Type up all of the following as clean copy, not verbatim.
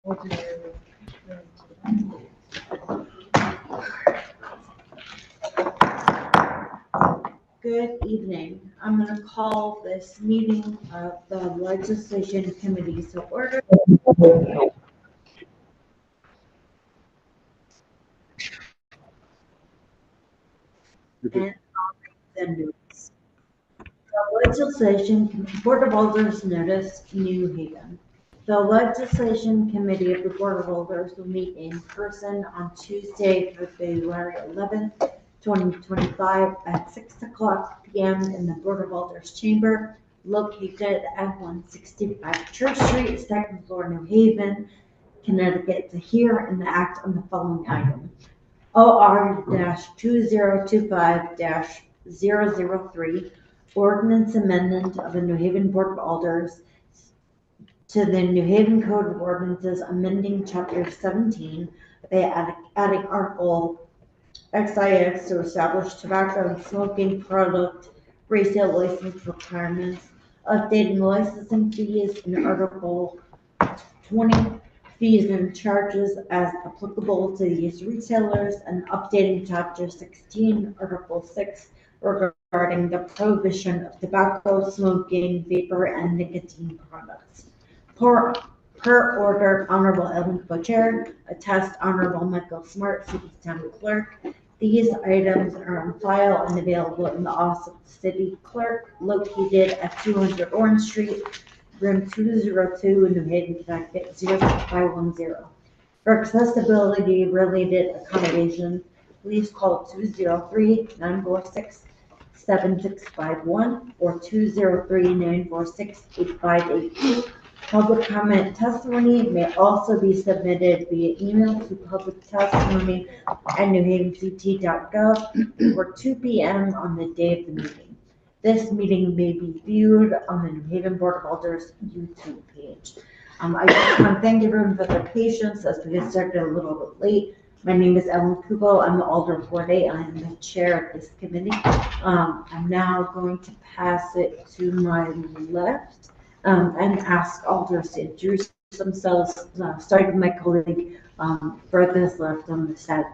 Good evening. I'm going to call this meeting of the Legislation Committee to order. And the news. The Legislation Board of Alders notice, New Haven. The Legislation Committee of the Board of Alders will meet in person on Tuesday, February 11th, 2025 at 6:00 p.m. in the Board of Alders chamber located at 165 Church Street, second floor, New Haven, Connecticut, to hear and act on the following item. OR-2025-003, ordinance amendment of the New Haven Board of Alders to the New Haven Code of Ordinances, amending Chapter 17 by adding Article XIX to establish tobacco and smoking product resale license requirements, updating licensing fees in Article 20, fees and charges as applicable to these retailers, and updating Chapter 16, Article 6, regarding the prohibition of tobacco, smoking, vapor, and nicotine products. Per order, Honorable Ellen Co-Chair, attest Honorable Michael Smart, City Town Clerk. These items are on file and available in the office of the City Clerk, located at 200 Orange Street, room 202 in New Haven, Connecticut, 06510. For accessibility related accommodation, please call 203-946-7651 or 203-946-8582. Public comment testimony may also be submitted via email to publictestimony@newhavenct.gov or 2 p.m. on the day of the meeting. This meeting may be viewed on the New Haven Board of Alders YouTube page. I just want to thank everyone for their patience as we get started a little bit late. My name is Ellen Kubo. I'm the Alder of Ward 8. I'm the chair of this committee. I'm now going to pass it to my left and ask alders to introduce themselves, starting with my colleague furthest left on the side,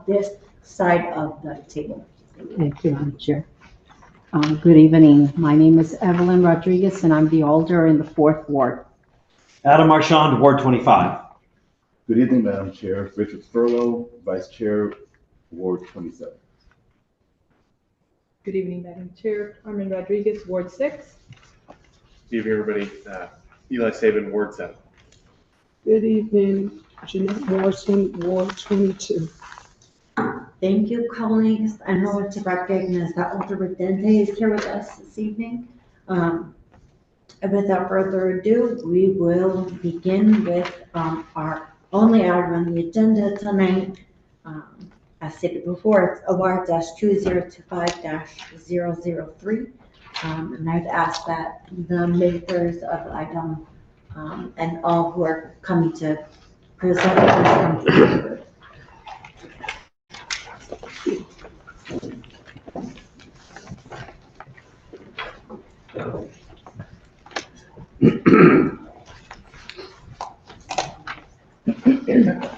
this side of the table. Thank you, Madam Chair. Good evening. My name is Evelyn Rodriguez, and I'm the alder in the 4th Ward. Adam Marchand, Ward 25. Good evening, Madam Chair. Richard Furlow, Vice Chair, Ward 27. Good evening, Madam Chair. Armin Rodriguez, Ward 6. Good evening, everybody. Eli Saban, Ward 7. Good evening, Jeanette Morrison, Ward 22. Thank you, colleagues. I know to recognize that Alder Redente is here with us this evening. And without further ado, we will begin with our only item on the agenda tonight. As stated before, it's OR-2025-003. And I'd ask that the makers of the item and all who are coming to present come forward.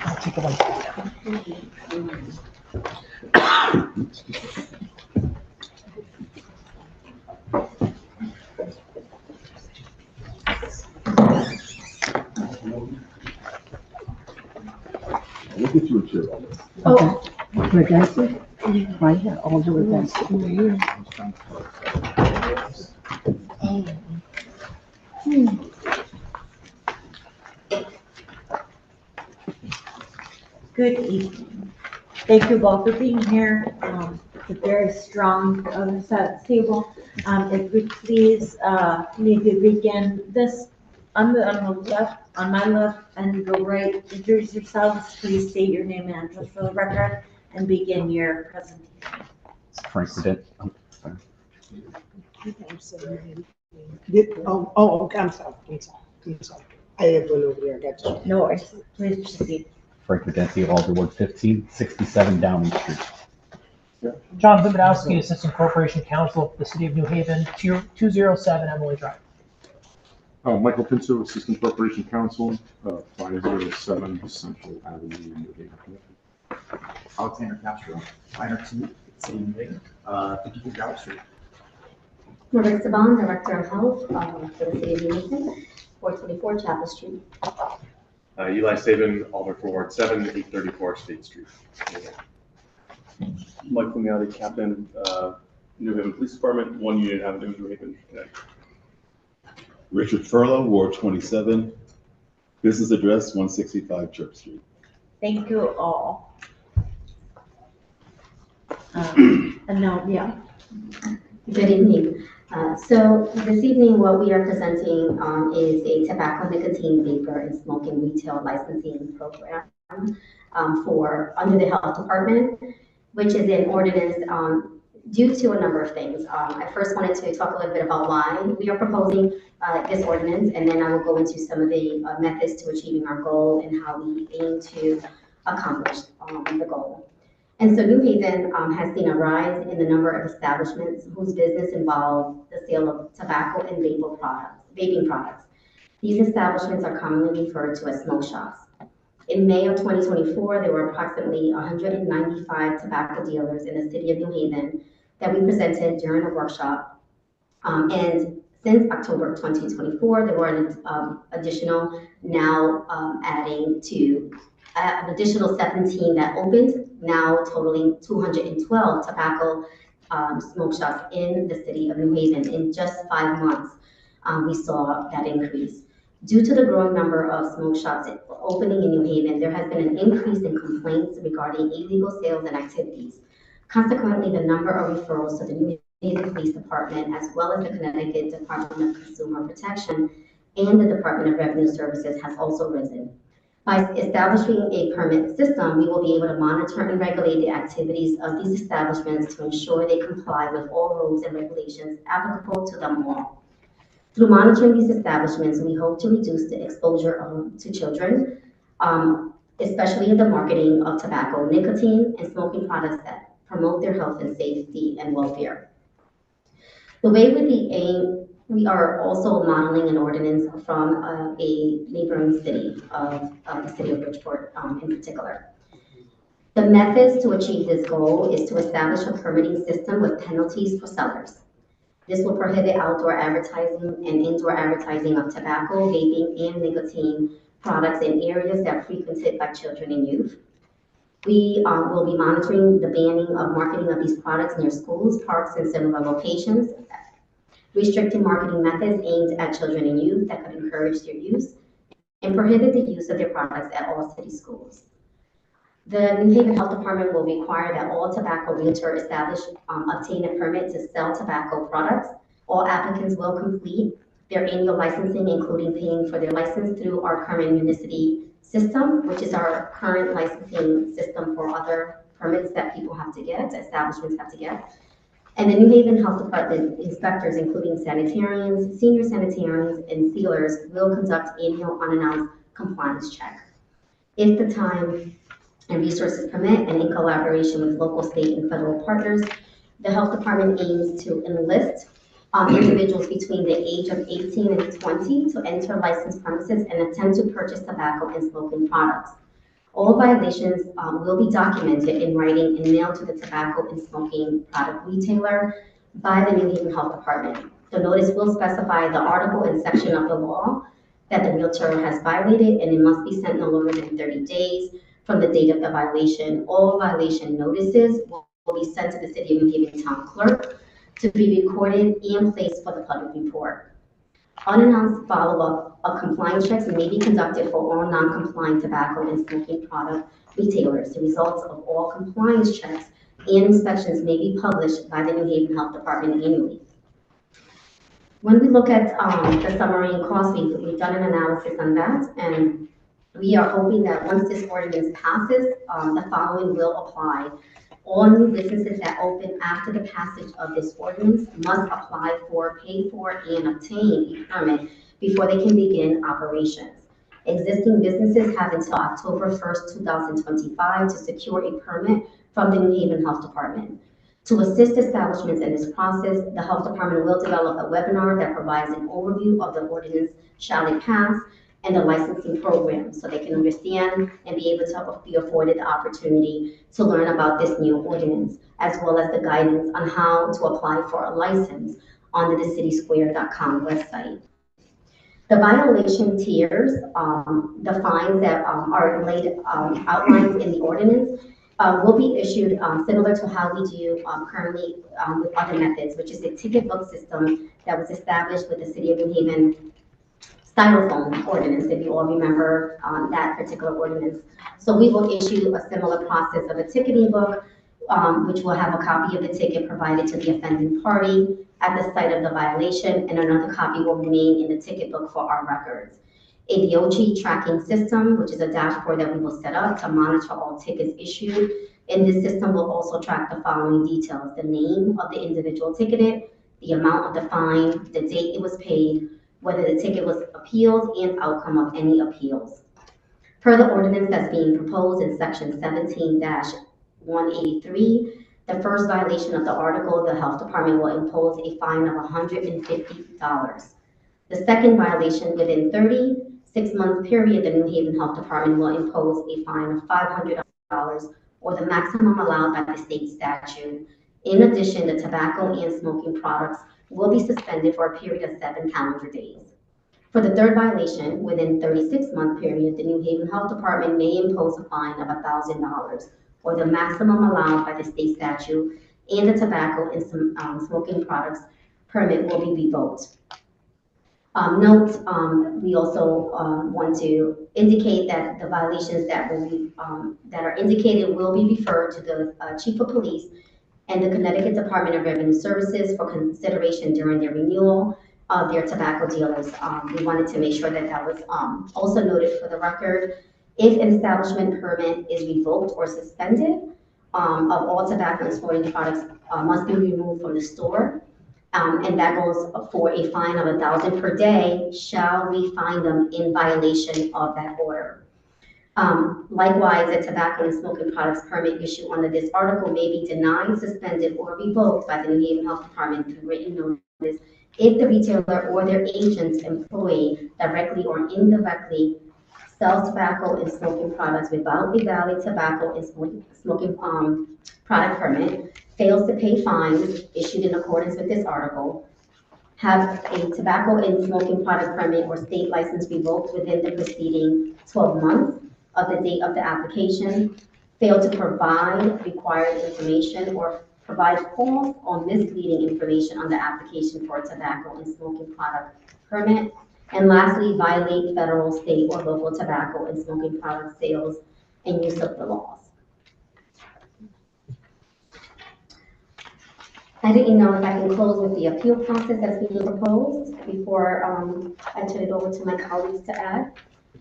I'll take a one. We'll get you a chair. Okay. Redemption? Right here, alder redemption. Good evening. Thank you both for being here. It's a very strong table. If we please maybe begin this on the left, on my left and go right. Introduce yourselves. Please state your name and address for the record and begin your presentation. Frank Redent. Okay, I'm sorry. I have one over there. I got you. No worries. Please proceed. Frank Redenti, Alder, Ward 15, 67 Downing Street. John Lubadowski, Assistant Corporation Counsel for the City of New Haven, 207 Emily Drive. Michael Pinto, Assistant Corporation Counsel, 507 Central Avenue, New Haven. Alexander Castro, Minor 2, City of New Haven, 52 Dallas Street. Marissa Saban, Director of Health for the City of New Haven, 424 Chapel Street. Eli Saban, Alder for Ward 7, 834 State Street. Mike Lumiotti, Captain, New Haven Police Department, 1 Union Avenue, New Haven, Connecticut. Richard Furlow, Ward 27, business address 165 Church Street. Thank you all. And now, yeah. Good evening. So this evening, what we are presenting is a tobacco, nicotine, vapor, and smoking retail licensing program for under the health department, which is an ordinance due to a number of things. I first wanted to talk a little bit about why we are proposing this ordinance, and then I will go into some of the methods to achieving our goal and how we aim to accomplish the goal. And so New Haven has seen a rise in the number of establishments whose business involves the sale of tobacco and vaping products. These establishments are commonly referred to as smoke shops. In May of 2024, there were approximately 195 tobacco dealers in the city of New Haven that we presented during a workshop. And since October of 2024, there were an additional, now adding to an additional 17 that opened, now totaling 212 tobacco smoke shops in the city of New Haven. In just 5 months, we saw that increase. Due to the growing number of smoke shops opening in New Haven, there has been an increase in complaints regarding illegal sales and activities. Consequently, the number of referrals to the New Haven Police Department, as well as the Connecticut Department of Consumer Protection and the Department of Revenue Services, has also risen. By establishing a permit system, we will be able to monitor and regulate the activities of these establishments to ensure they comply with all rules and regulations applicable to them all. Through monitoring these establishments, we hope to reduce the exposure to children, especially in the marketing of tobacco, nicotine, and smoking products that promote their health and safety and welfare. The way we are also modeling an ordinance from a neighboring city of the city of Bridgeport in particular. The methods to achieve this goal is to establish a permitting system with penalties for sellers. This will prohibit outdoor advertising and indoor advertising of tobacco, vaping, and nicotine products in areas that are frequented by children and youth. We will be monitoring the banning of marketing of these products near schools, parks, and similar locations, restricting marketing methods aimed at children and youth that could encourage their use, and prohibit the use of their products at all city schools. The New Haven Health Department will require that all tobacco realtor obtain a permit to sell tobacco products. All applicants will complete their annual licensing, including paying for their license through our current municipal system, which is our current licensing system for other permits that people have to get, establishments have to get. And the New Haven Health Department inspectors, including sanitarians, senior sanitarians, and sealers, will conduct annual unannounced compliance check. If the time and resources permit, and in collaboration with local, state, and federal partners, the health department aims to enlist individuals between the age of 18 and 20 to enter licensed premises and attempt to purchase tobacco and smoking products. All violations will be documented in writing and mailed to the tobacco and smoking product retailer by the New Haven Health Department. The notice will specify the article and section of the law that the realtor has violated, and it must be sent no longer than 30 days from the date of the violation. All violation notices will be sent to the City of New Haven Town Clerk to be recorded and placed for the public report. Unannounced follow-up of compliance checks may be conducted for all non-compliant tobacco and smoking product retailers. The results of all compliance checks and inspections may be published by the New Haven Health Department annually. When we look at the summary and cost, we've done an analysis on that, and we are hoping that once this ordinance passes, the following will apply. All new businesses that open after the passage of this ordinance must apply for, pay for, and obtain a permit before they can begin operations. Existing businesses have until October 1st, 2025 to secure a permit from the New Haven Health Department. To assist establishments in this process, the Health Department will develop a webinar that provides an overview of the ordinance shall it pass and the licensing program, so they can understand and be able to be afforded the opportunity to learn about this new ordinance, as well as the guidance on how to apply for a license on the thecitysquare.com website. The violation tiers, the fines that are outlined in the ordinance, will be issued similar to how we do currently with other methods, which is the ticket book system that was established with the City of New Haven styrofoam ordinance, if you all remember that particular ordinance. So we will issue a similar process of a ticketing book, which will have a copy of the ticket provided to the offending party at the site of the violation, and another copy will remain in the ticket book for our records. A DOT tracking system, which is a dashboard that we will set up to monitor all tickets issued. And this system will also track the following details: the name of the individual ticketed, the amount of the fine, the date it was paid, whether the ticket was appealed, and outcome of any appeals. Per the ordinance that's being proposed in section 17-183, the first violation of the article, the Health Department will impose a fine of $150. The second violation, within 36-month period, the New Haven Health Department will impose a fine of $500, or the maximum allowed by the state statute. In addition, the tobacco and smoking products will be suspended for a period of 7 calendar days. For the third violation, within 36-month period, the New Haven Health Department may impose a fine of $1,000, or the maximum allowed by the state statute, and the tobacco and smoking products permit will be revoked. Note, we also want to indicate that the violations that will be that are indicated will be referred to the Chief of Police and the Connecticut Department of Revenue Services for consideration during their renewal of their tobacco dealers. We wanted to make sure that that was also noted for the record. If an establishment permit is revoked or suspended, of all tobacco and smoking products must be removed from the store. And that goes for a fine of $1,000 per day, shall we find them in violation of that order. Likewise, a tobacco and smoking products permit issued under this article may be denied, suspended, or revoked by the New Haven Health Department through written notice if the retailer or their agent's employee directly or indirectly sells tobacco and smoking products without a valid tobacco and smoking product permit, fails to pay fines issued in accordance with this article, have a tobacco and smoking product permit or state license revoked within the preceding 12 months of the date of the application, fail to provide required information or provide false or misleading information on the application for a tobacco and smoking product permit, and lastly, violate federal, state, or local tobacco and smoking product sales and use of the laws. I didn't know if I can close with the appeal process that's being proposed before I turn it over to my colleagues to add.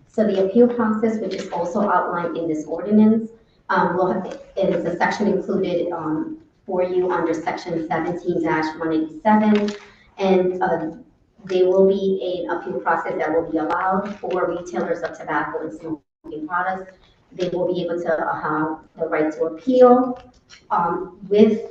So the appeal process, which is also outlined in this ordinance, it is a section included for you under section 17-187, and there will be an appeal process that will be allowed for retailers of tobacco and smoking products. They will be able to have the right to appeal with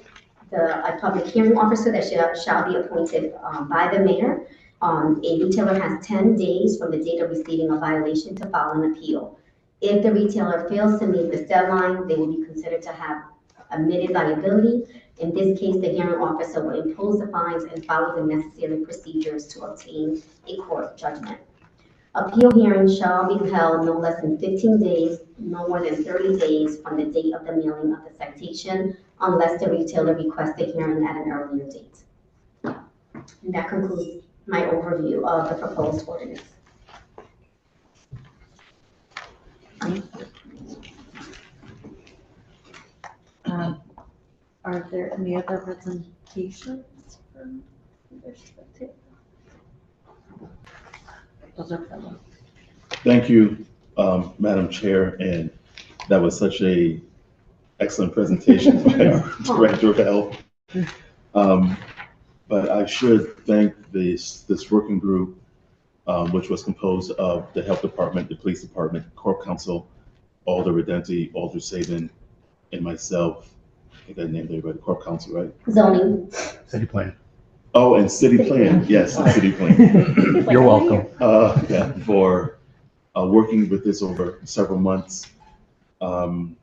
a public hearing officer that shall be appointed by the mayor. A retailer has 10 days from the date of receiving a violation to file an appeal. If the retailer fails to meet this deadline, they will be considered to have admitted liability. In this case, the hearing officer will impose the fines and follow the necessary procedures to obtain a court judgment. Appeal hearings shall be held no less than 15 days, no more than 30 days from the date of the mailing of the citation, unless the retailer requests the hearing at an earlier date. And that concludes my overview of the proposed ordinance. Are there any other presentations from either spectator? Those are fellow. Thank you, Madam Chair, and that was such a excellent presentation by our Director of Health. But I should thank this working group, which was composed of the Health Department, the Police Department, Corp Counsel, Alder Redenti, Alder Sabin, and myself, think I named everybody, Corp Council, right? Zoning. City plan. Oh, and City Plan, yes, and City Plan. You're welcome. Yeah, for working with this over several months. And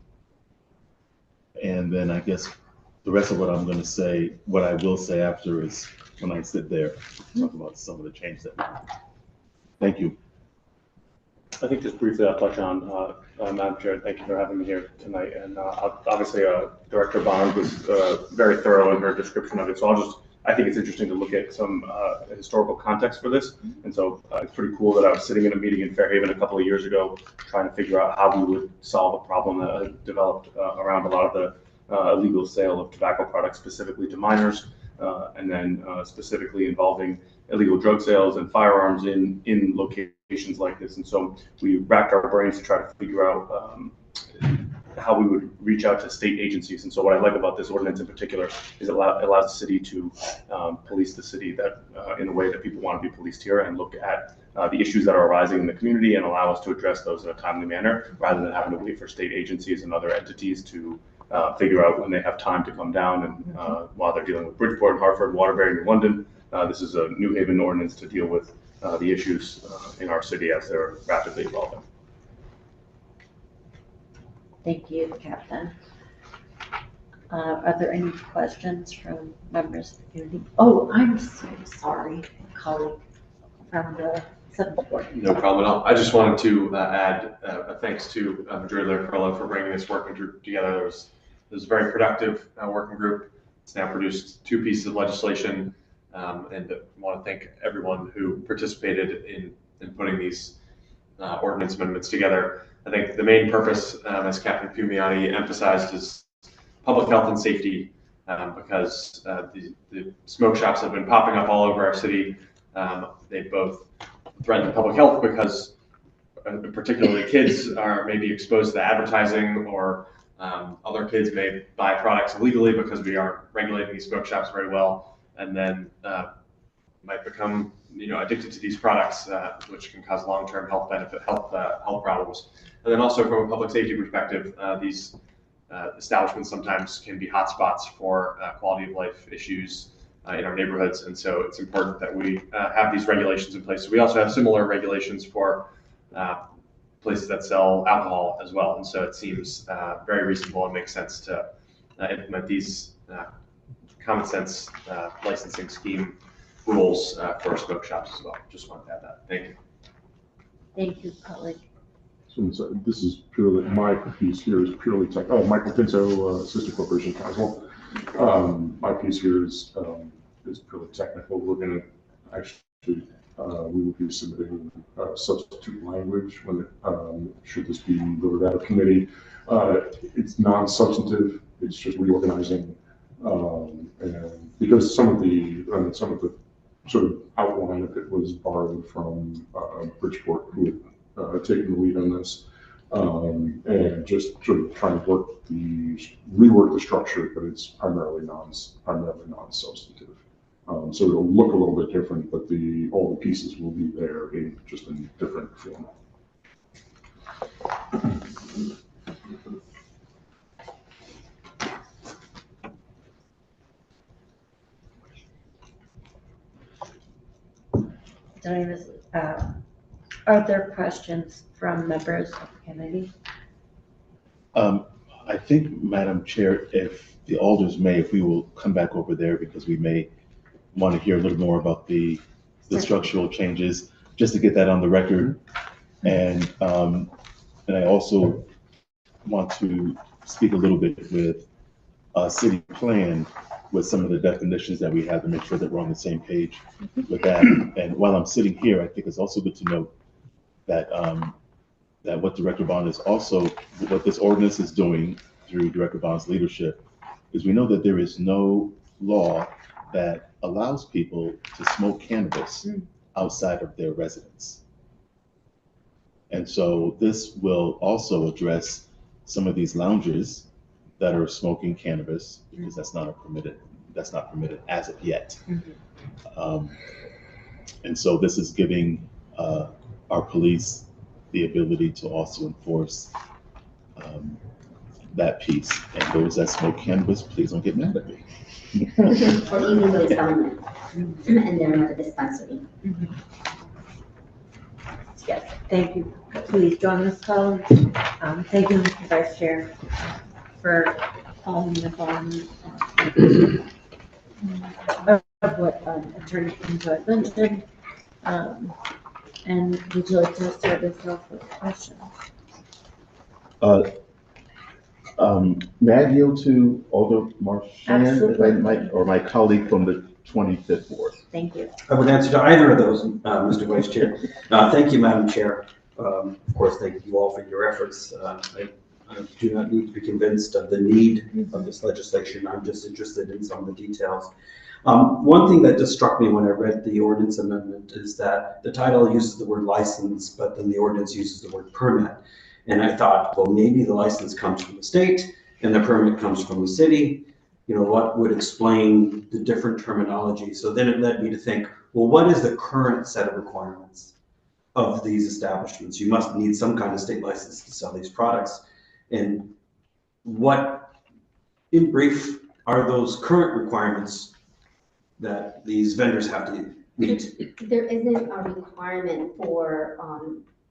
then I guess the rest of what I'm going to say, what I will say after is when I sit there, talk about some of the changes that we made. Thank you. I think just briefly I'll touch on, Madam Chair, thank you for having me here tonight. And obviously Director Bond was very thorough in her description of it. So I think it's interesting to look at some historical context for this. And so it's pretty cool that I was sitting in a meeting in Fairhaven a couple of years ago trying to figure out how we would solve a problem that had developed around a lot of the illegal sale of tobacco products, specifically to minors, and then specifically involving illegal drug sales and firearms in locations like this. And so we racked our brains to try to figure out how we would reach out to state agencies. And so what I like about this ordinance in particular is it allows the city to police the city that in a way that people want to be policed here, and look at the issues that are arising in the community and allow us to address those in a timely manner, rather than having to wait for state agencies and other entities to figure out when they have time to come down and while they're dealing with Bridgeport, Hartford, Waterbury, and London. This is a New Haven ordinance to deal with the issues in our city as they're rapidly evolving. Thank you, Captain. Are there any questions from members of the community? Oh, I'm so sorry, colleague from the 7th Ward. No problem at all. I just wanted to add a thanks to Majority Leader Carrillo for bringing this working group together. It was a very productive working group. It's now produced 2 pieces of legislation, and I want to thank everyone who participated in putting these ordinance amendments together. I think the main purpose, as Captain Pumiani emphasized, is public health and safety, because the smoke shops have been popping up all over our city. They both threaten public health because particularly kids may be exposed to the advertising, or other kids may buy products illegally because we aren't regulating these smoke shops very well, and then might become addicted to these products, which can cause long-term health problems. And then also from a public safety perspective, these establishments sometimes can be hotspots for quality of life issues in our neighborhoods. And so it's important that we have these regulations in place. So we also have similar regulations for places that sell alcohol as well. And so it seems very reasonable and makes sense to implement these common sense licensing scheme rules for smoke shops as well. Just wanted to add that. Thank you. Thank you, colleague. So this is purely, my piece here is purely tech. Oh, Michael Pinto, Assistant Corporation Counsel. My piece here is purely technical. We're going to actually, we will be submitting substitute language when should this be voted out of committee. It's non-substantive. It's just reorganizing, and because some of the sort of outline of it was borrowed from Bridgeport, who had taken the lead on this, and just sort of trying to rework the structure, but it's primarily non-substantive. So it'll look a little bit different, but all the pieces will be there in just a different format. Are there questions from members of the committee? I think, Madam Chair, if the alders may, if we will come back over there, because we may want to hear a little more about the structural changes, just to get that on the record. And I also want to speak a little bit with city plan, with some of the definitions that we have, to make sure that we're on the same page with that. And while I'm sitting here, I think it's also good to note that that what Director Bond is also, what this ordinance is doing through Director Bond's leadership, is we know that there is no law that allows people to smoke cannabis outside of their residence. And so this will also address some of these lounges that are smoking cannabis, because that's not permitted as of yet. And so this is giving our police the ability to also enforce that piece. And those that smoke cannabis, please don't get mad at me. Or illegally selling it, and they're not a dispensary. Yes, thank you. Please join us, colleagues. Thank you, Mr. Vice Chair, for following up on what Attorney Pinto mentioned. And would you like to start us off with questions? May I yield to Alder Marchand, if I Absolutely. might, or my colleague from the 25th Ward? Thank you. I would answer to either of those, Mr. Vice Chair. Thank you, Madam Chair. Of course, thank you all for your efforts. I do not need to be convinced of the need of this legislation. I'm just interested in some of the details. One thing that just struck me when I read the ordinance amendment is that the title uses the word license, but then the ordinance uses the word permit. And I thought, well, maybe the license comes from the state and the permit comes from the city. You know, what would explain the different terminology? So then it led me to think, well, what is the current set of requirements of these establishments? You must need some kind of state license to sell these products. And what, in brief, are those current requirements that these vendors have to meet? There isn't a requirement for,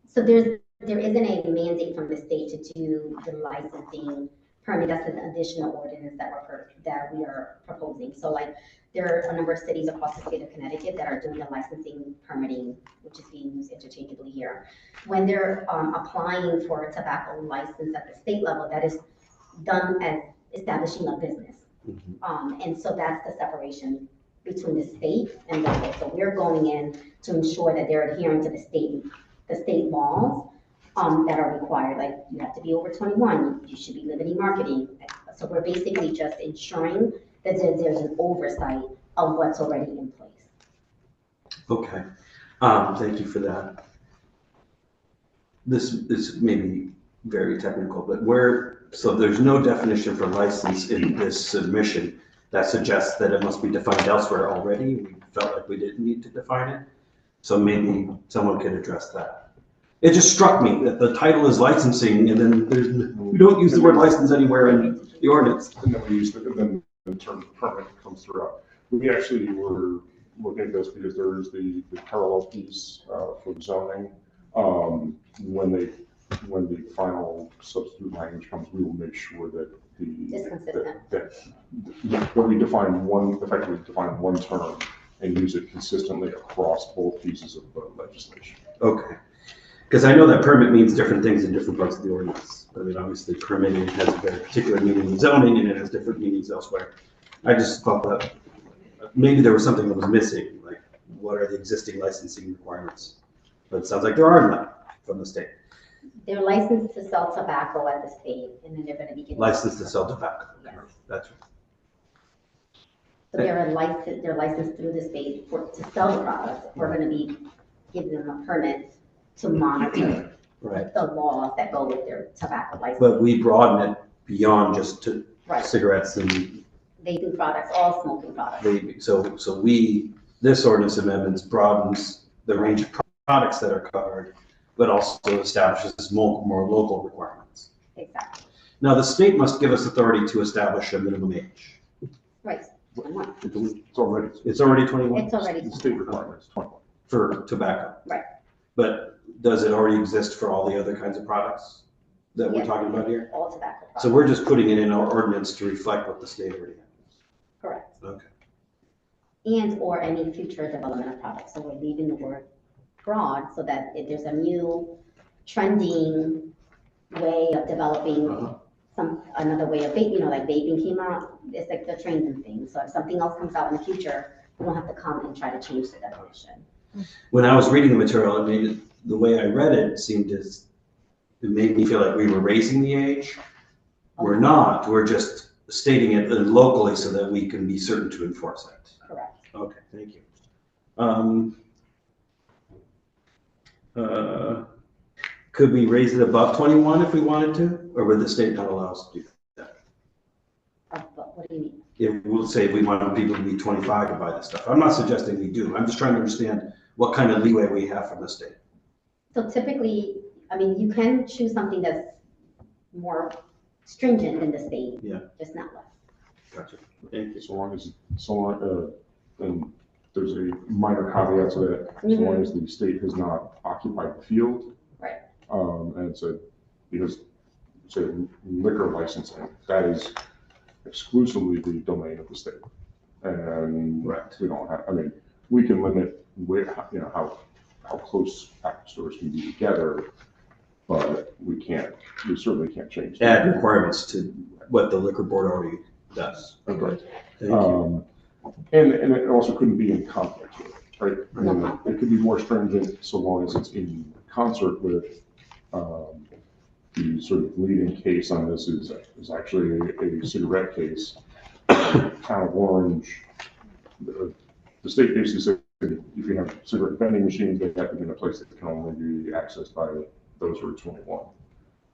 so there isn't a mandate from the state to do the licensing permit. That's an additional ordinance that we are proposing. So like there are a number of cities across the state of Connecticut that are doing the licensing permitting, which is being used interchangeably here. When they're applying for a tobacco license at the state level, that is done as establishing a business. And so that's the separation between the state and local. So we're going in to ensure that they're adhering to the state laws that are required. Like you have to be over 21, you should be limiting marketing. So we're basically just ensuring that there's an oversight of what's already in place. Okay, thank you for that. This may be very technical, but so there's no definition for license in this submission that suggests that it must be defined elsewhere already. We felt like we didn't need to define it. So maybe someone could address that. It just struck me that the title is licensing and then we don't use the word license anywhere in the ordinance. And then we use and then the term permit comes throughout. We actually were looking at this because there is the parallel piece for the zoning. When the final substitute language comes, we will make sure that that we effectively define one term and use it consistently across both pieces of the legislation. Okay. Because I know that permit means different things in different parts of the ordinance. I mean, obviously permitting has a very particular meaning in zoning and it has different meanings elsewhere. I just thought that maybe there was something that was missing, like what are the existing licensing requirements? But it sounds like there are none from the state. They're licensed to sell tobacco at the state, and then they're going to be getting licensed to sell tobacco. Yes. That's right. So they're licensed through the state to sell the products. We're going to be giving them a permit to monitor the laws that go with their tobacco license. But we broaden it beyond just to cigarettes and vaping products, all smoking products. So this ordinance amendment broadens the range of products that are covered, but also establishes more local requirements. Exactly. Now, the state must give us authority to establish a minimum age. Right. 21. It's already 21? It's already the state requirement is 21. For tobacco. Right. But does it already exist for all the other kinds of products that we're talking about here? All tobacco products. So we're just putting it in our ordinance to reflect what the state already has. Correct. Okay. And or any future development of products. So we're leaving the word broad so that if there's a new trending way of developing another way of vaping, like vaping came out, it's like the trends and things. So if something else comes out in the future, we don't have to come and try to change the definition. When I was reading the material, the way I read it it made me feel like we were raising the age. We're not, we're just stating it locally so that we can be certain to enforce it. Correct. Okay, thank you. Could we raise it above 21 if we wanted to, or would the state not allow us to do that? What do you mean? If we'll say we wanted people to be 25 to buy this stuff. I'm not suggesting we do. I'm just trying to understand what kind of leeway we have from the state. So typically, I mean, you can choose something that's more stringent than the state. Yeah. Just not less. Gotcha. Thank you. And there's a minor caveat to that, so long as the state has not occupied the field. Right. And so, because, say, liquor licensing, that is exclusively the domain of the state. And we don't have, I mean, we can limit where, how close package stores can be together, but we certainly can't change that. Add requirements to what the liquor board already does. Okay. Thank you. And it also couldn't be in conflict with it, right? And it could be more stringent so long as it's in concert with, the sort of leading case on this is actually a cigarette case. Town of Orange, the state basically said if you have cigarette vending machines, they have to be in a place that can only be accessed by those who are 21.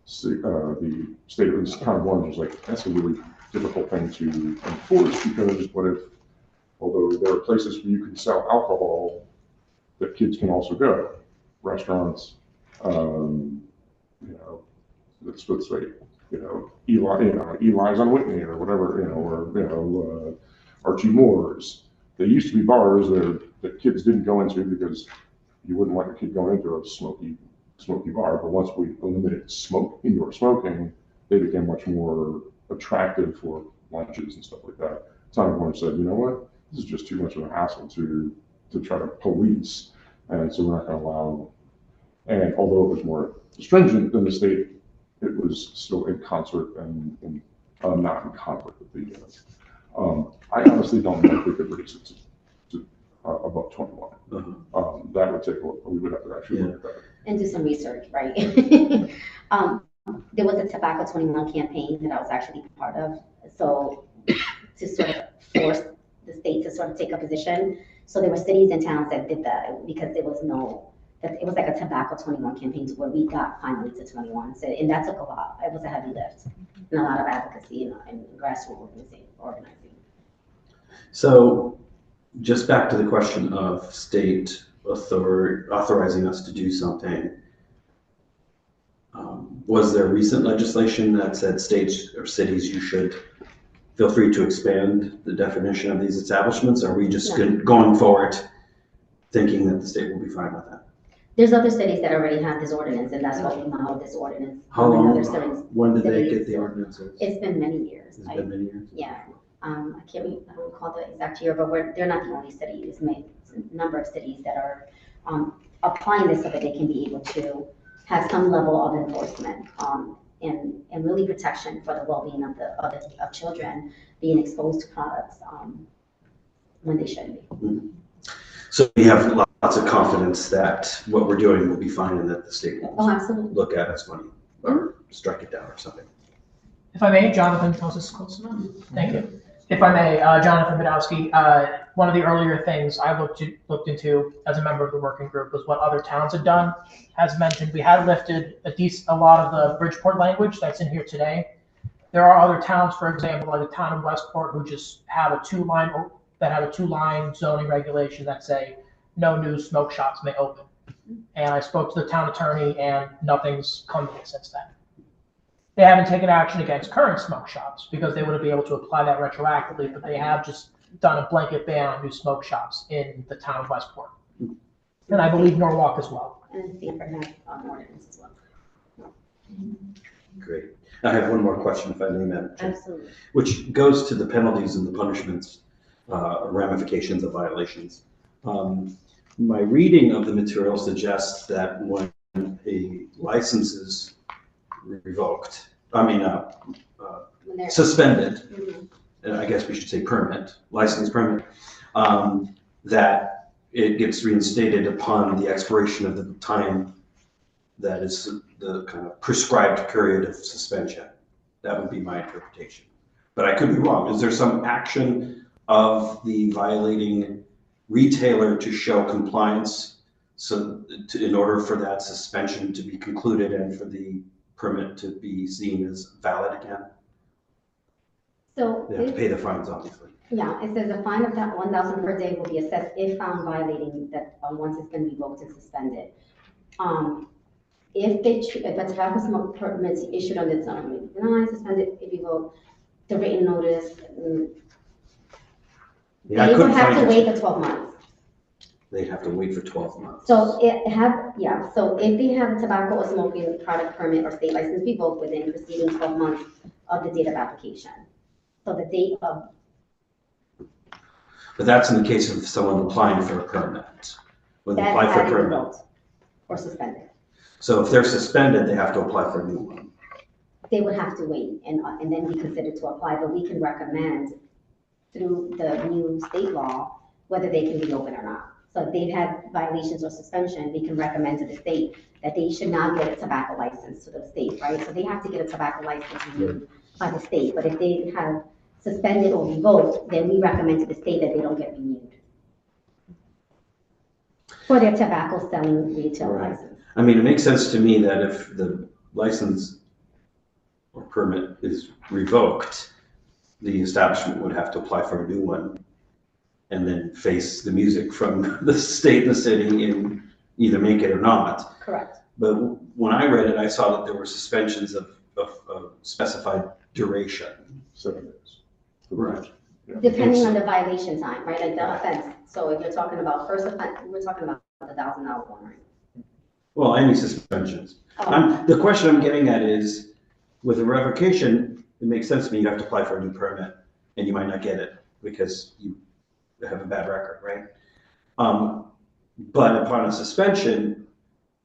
So, the state of the Town of Orange was like, that's a really difficult thing to enforce because what if, although there are places where you can sell alcohol, that kids can also go, restaurants, let's say, Eli's on Whitney or whatever, or Archie Moore's. There used to be bars that kids didn't go into because you wouldn't want your kid going into a smoky bar. But once we eliminated indoor smoking, they became much more attractive for lunches and stuff like that. Town of Orange said, you know what, this is just too much of a hassle to try to police, and so we're not going to allow. And although it was more stringent than the state, it was still in concert and not in conflict with the. I honestly don't know if we could raise it to above 21. That would take we would have to actually look at that. And do some research, right? There was a Tobacco 21 campaign that I was actually part of. So to sort of force the state to sort of take a position. So there were cities and towns that did that because there was it was like a Tobacco 21 campaign where we got finally to 21. So, and that took a lot. It was a heavy lift and a lot of advocacy and grassroots organizing. So just back to the question of state authorizing us to do something. Was there recent legislation that said states or cities, you should feel free to expand the definition of these establishments? Or are we just going forward thinking that the state will be fine with that? There's other cities that already have this ordinance, and that's why we modeled this ordinance. How long? When did they get the ordinances? It's been many years. It's been many years? Yeah. I don't recall the exact year, but they're not the only city. There's a number of cities that are applying this so that they can be able to have some level of enforcement and really protection for the well-being of children being exposed to products when they shouldn't be. So we have lots of confidence that what we're doing will be fine and that the state won't look at us funny or strike it down or something. If I may, Jonathan, close close enough. Thank you. If I may, Jonathan Badowski, one of the earlier things I looked into as a member of the working group was what other towns had done. As mentioned, we had lifted a lot of the Bridgeport language that's in here today. There are other towns, for example, like the town of Westport, who just have a two-line zoning regulation that say no new smoke shops may open. And I spoke to the town attorney, and nothing's come of it since then. They haven't taken action against current smoke shops because they wouldn't be able to apply that retroactively, but they have just done a blanket ban on new smoke shops in the town of Westport. And I believe Norwalk as well. And Sanford has ordinance as well. Great. I have one more question, if I may, Madam Chair. Absolutely. Which goes to the penalties and the punishments, ramifications of violations. My reading of the material suggests that when a license is revoked, suspended, and I guess we should say license permit, that it gets reinstated upon the expiration of the time that is the kind of prescribed period of suspension. That would be my interpretation. But I could be wrong. Is there some action of the violating retailer to show compliance in order for that suspension to be concluded and for the permit to be seen as valid again? So they have to pay the fines, obviously. Yeah, it says a fine of that 1,000 per day will be assessed if found violating that once it's been revoked and suspended. if a tobacco smoke permit is issued under its own, denied, suspended, revoked, the written notice, Yeah, I they would couldn't have find to it. wait the 12 months. They'd have to wait for 12 months. So so if they have a tobacco or smoking product permit or state license revoked within the preceding 12 months of the date of application. So the date of, But that's in the case of someone applying for a permit. When they that's apply for a had it permit. revoked or suspended. So if they're suspended, they have to apply for a new one. They would have to wait and then be considered to apply, but we can recommend through the new state law whether they can reopen or not. So if they've had violations or suspension, we can recommend to the state that they should not get a tobacco license to the state, right? So they have to get a tobacco license renewed by the state, but if they have suspended or revoked, then we recommend to the state that they don't get renewed for their tobacco selling retail Right. license. I mean, it makes sense to me that if the license or permit is revoked, the establishment would have to apply for a new one and then face the music from the state and the city and either make it or not. Correct. But when I read it, I saw that there were suspensions of specified duration. 7 days. Right. Yeah. Depending on the violation time, right, like the offense. So if you're talking about first offense, we're talking about the $1,000 one, right? Well, any suspensions. Oh, The question I'm getting at is, with a revocation, it makes sense to me, you have to apply for a new permit, and you might not get it because you have a bad record, right? But upon a suspension,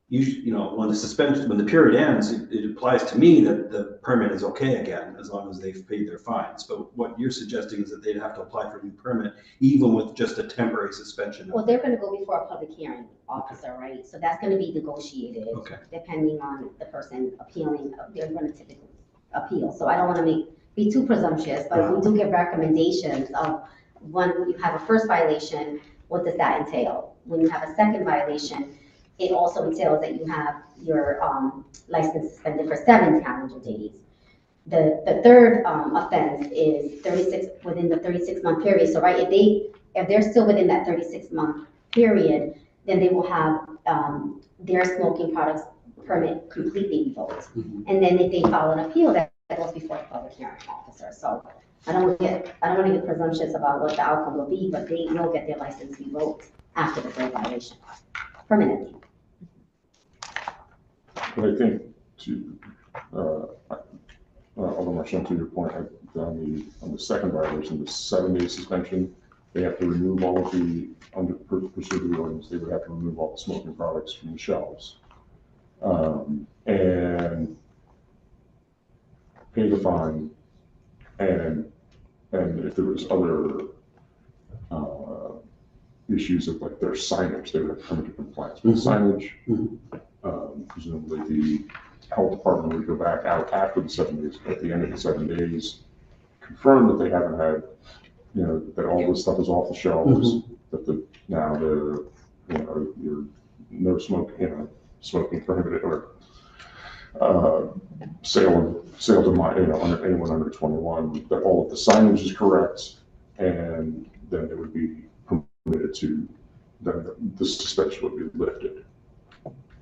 when the period ends, it applies to me that the permit is okay again, as long as they've paid their fines. But what you're suggesting is that they'd have to apply for a new permit, even with just a temporary suspension. well, they're gonna go before a public hearing officer, right? So that's gonna be negotiated. Okay. Depending on the person appealing, they're gonna typically appeal. So I don't wanna be too presumptuous, but we do give recommendations of when you have a first violation, what does that entail? When you have a second violation, it also entails that you have your license suspended for 7 calendar days. The third offense is within the 36-month period. So right, if they're still within that 36-month period, then they will have their smoking products permit completely revoked. Mhm. And then if they file an appeal, that goes before the public hearing officer. So I don't want to get presumptuous about what the outcome will be, but they will get their license revoked after the third violation permanently. But I think Alderman Marchand, to your point, on the second violation, the 7-day suspension, they have to remove all of the, under pursuit of the ordinance, they would have to remove all the smoking products from the shelves. And pay the fine, and if there was other issues of like their signage, they would have to come into compliance with signage. Presumably the health department would go back out after the 7 days, at the end of the 7 days, confirm that they haven't had, that all this stuff is off the shelves, that now your no smoke, smoking prohibited, or sale to anyone under 21, that all of the signage is correct, and then it would be permitted to, then the suspension would be lifted.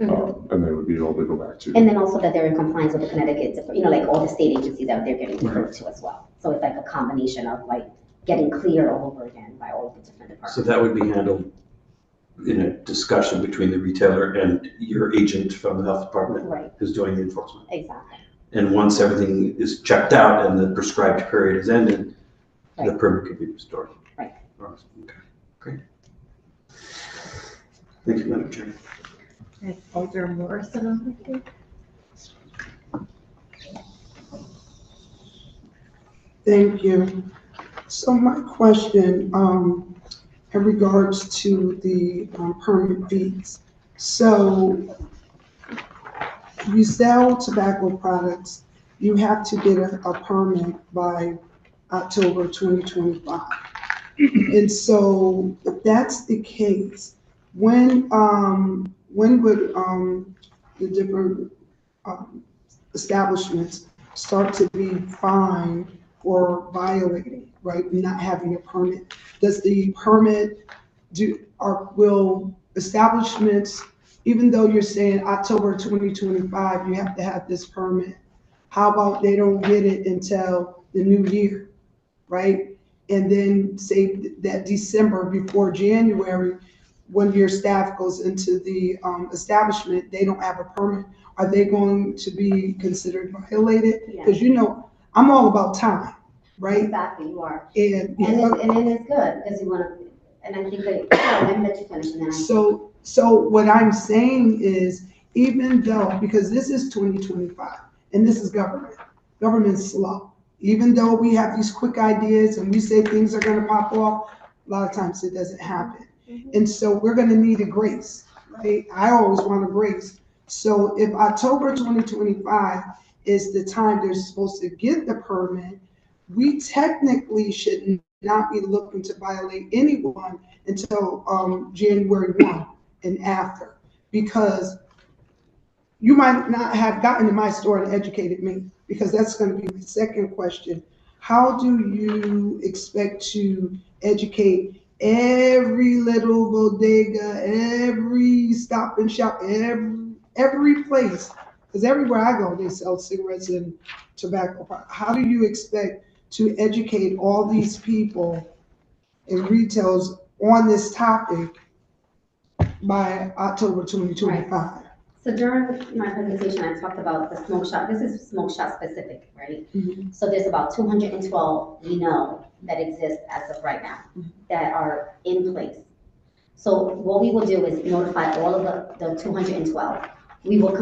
And they would be able to go back to. And then also that they're in compliance with the Connecticut, like all the state agencies that they're getting referred to as well. So it's like a combination of like getting clear all over again by all of the different departments. So that would be handled in a discussion between the retailer and your agent from the health department, Right. who's doing the enforcement. Exactly. And once everything is checked out and the prescribed period is ended, the Right. permit could be restored. Right. Okay, great. Thank you, Madam Chair. Is Alder Morrison on the queue? Thank you. So my question, in regards to the permit fees. So you sell tobacco products, you have to get a permit by October 2025. And so if that's the case, when would the different establishments start to be fined for violating, right, not having a permit? Does the permit will establishments even though you're saying October 2025, you have to have this permit, how about they don't get it until the new year, right? And then say that December before January, when your staff goes into the establishment, they don't have a permit. Are they going to be considered violated? Yeah. Because I'm all about time, right? Exactly, you are. And then it's good, because you wanna, and I think that, let me let you finish, and then I. So what I'm saying is, even though, because this is 2025, and this is government's slow. Even though we have these quick ideas and we say things are gonna pop off, a lot of times it doesn't happen. And so we're gonna need a grace, right? I always want a grace. So if October 2025 is the time they're supposed to get the permit, we technically should not be looking to violate anyone until January 1 and after. Because you might not have gotten to my store and educated me, because that's gonna be the second question. How do you expect to educate every little bodega, every stop and shop, every place? Because everywhere I go, they sell cigarettes and tobacco products. How do you expect to educate all these people in retails on this topic by October 2025? So during my presentation, I talked about the smoke shop. This is smoke shop specific, right? So there's about 212 we know that exist as of right now that are in place. So what we will do is notify all of the 212. We will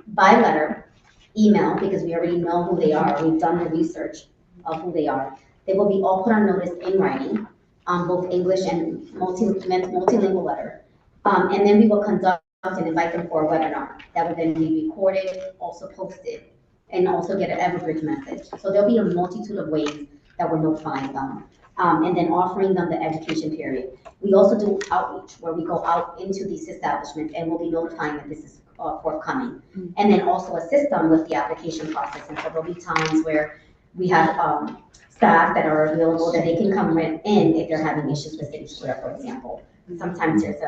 by letter, email, because we already know who they are. We've done the research of who they are. They will be all put on notice in writing, both English and multilingual letter. And then we will conduct and invite them for a webinar that will then be recorded, also posted, and also get an Everbridge message. So there'll be a multitude of ways that we're notifying them, and then offering them the education period. We also do outreach where we go out into these establishments and we'll be notifying that this is forthcoming, and then also assist them with the application process. And so there'll be times where we have staff that are available that they can come in if they're having issues with City Square, for example. Sometimes there's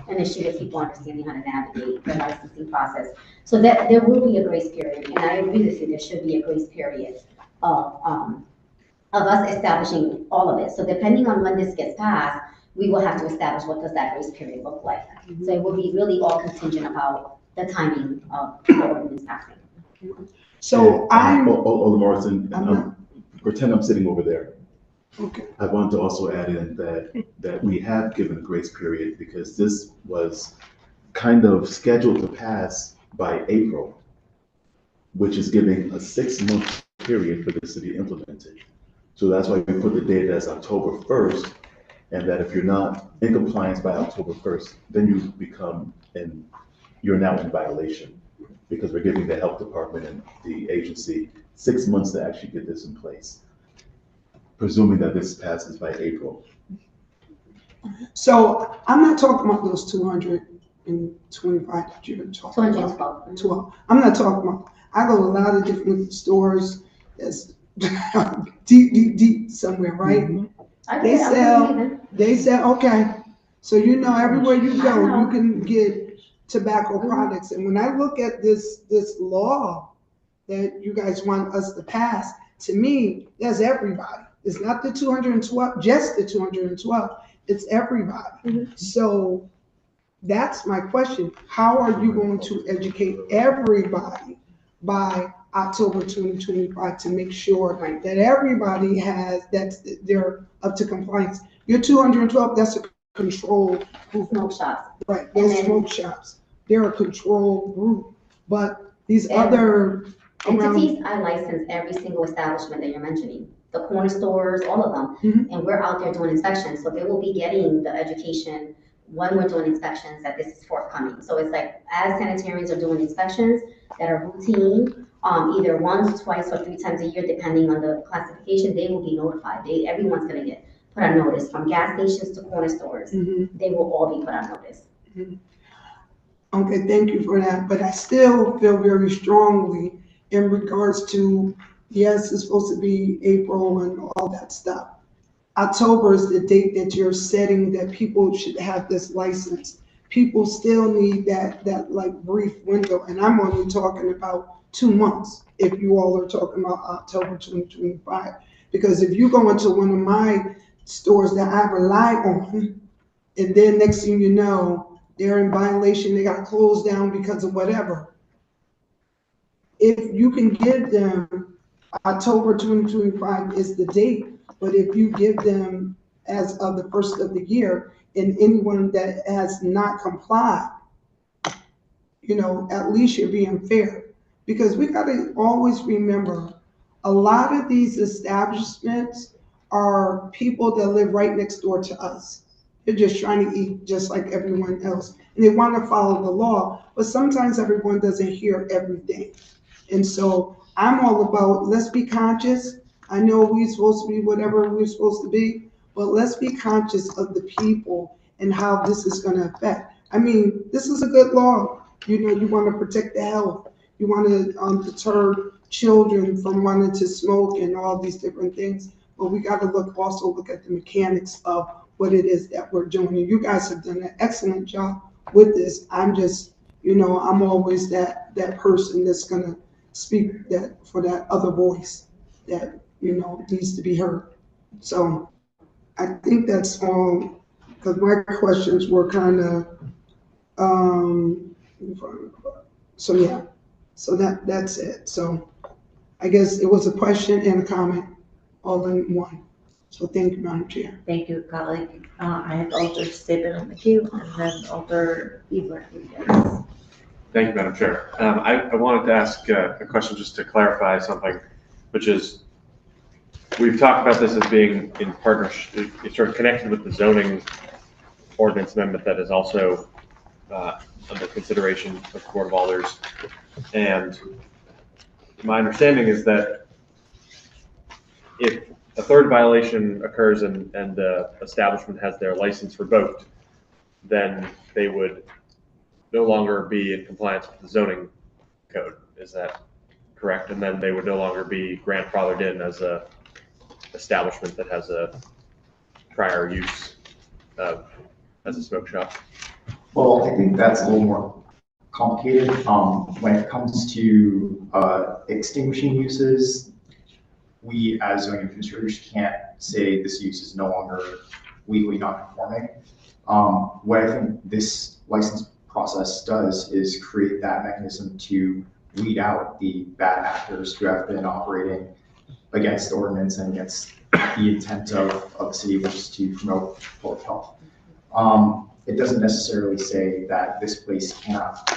an issue with people understanding how to navigate the licensing process. So that there will be a grace period, and I agree with you, there should be a grace period of us establishing all of it. So depending on when this gets passed, we will have to establish what does that grace period look like. So it will be really all contingent about the timing of the ordinance passing. So Alderman Morrison, pretend I'm sitting over there. Okay. I want to also add in that we have given a grace period because this was kind of scheduled to pass by April, which is giving a 6-month period for this to be implemented. So that's why we put the date as October 1st, and that if you're not in compliance by October 1st, then you're now in violation, because we're giving the health department and the agency 6 months to actually get this in place, presuming that this passes by April. So I'm not talking about those 225 that you're talking about. 12. I'm not talking about, I go to a lot of different stores that's deep somewhere, right? They sell, okay. So everywhere you go, you can get tobacco products. And when I look at this law that you guys want us to pass, to me, that's everybody. It's not the 212, just the 212. It's everybody. So that's my question. How are you going to educate everybody by October 2025 to make sure that everybody they're up to compliance? Your 212, that's a controlled group. Smoke shops. Right, those smoke shops. They're a controlled group. But these other entities, I license every single establishment that you're mentioning, the corner stores, all of them. And we're out there doing inspections. So they will be getting the education when we're doing inspections that this is forthcoming. So it's like, as sanitarians are doing inspections that are routine, either once, twice, or 3 times a year, depending on the classification, they will be notified. Everyone's gonna get put on notice, from gas stations to corner stores. They will all be put on notice. Okay, thank you for that. But I still feel very strongly in regards to, yes, it's supposed to be April and all that stuff. October is the date that you're setting that people should have this license. people still need that like brief window, and I'm only talking about 2 months, if you all are talking about October 2025. Because if you go into one of my stores that I rely on, and then next thing you know, they're in violation, they got closed down because of whatever. If you can give them October 2025 is the date, but if you give them as of the first of the year, and anyone that has not complied, at least you're being fair. Because we gotta always remember, a lot of these establishments are people that live right next door to us. They're just trying to eat just like everyone else, and they wanna follow the law, but sometimes everyone doesn't hear everything. And so I'm all about, let's be conscious. I know we're supposed to be whatever we're supposed to be, but let's be conscious of the people and how this is gonna affect. I mean, this is a good law. You wanna protect the health. You wanna deter children from wanting to smoke and all these different things. But we gotta also look at the mechanics of what it is that we're doing. And you guys have done an excellent job with this. I'm just, I'm always that person that's gonna speak for that other voice that, needs to be heard. So I think that's all, because my questions were kind of, so yeah, so that's it. So I guess it was a question and a comment all in one. So thank you, Madam Chair. Thank you, colleague. I have Alder Saban on the queue, and then Alder Rodriguez. Thank you, Madam Chair. I wanted to ask a question just to clarify something, which is, we've talked about this as being in partnership, it's sort of connected with the zoning ordinance amendment that is also under consideration of the Board of Alders. And my understanding is that if a third violation occurs and the establishment has their license revoked, then they would no longer be in compliance with the zoning code. Is that correct? And then they would no longer be grandfathered in as a establishment that has a prior use as a smoke shop? Well, I think that's a little more complicated. When it comes to extinguishing uses, we as zoning administrators can't say this use is no longer legally non-conforming. What I think this license process does is create that mechanism to weed out the bad actors who have been operating against the ordinance and against the intent of the city, which is to promote public health. It doesn't necessarily say that this place cannot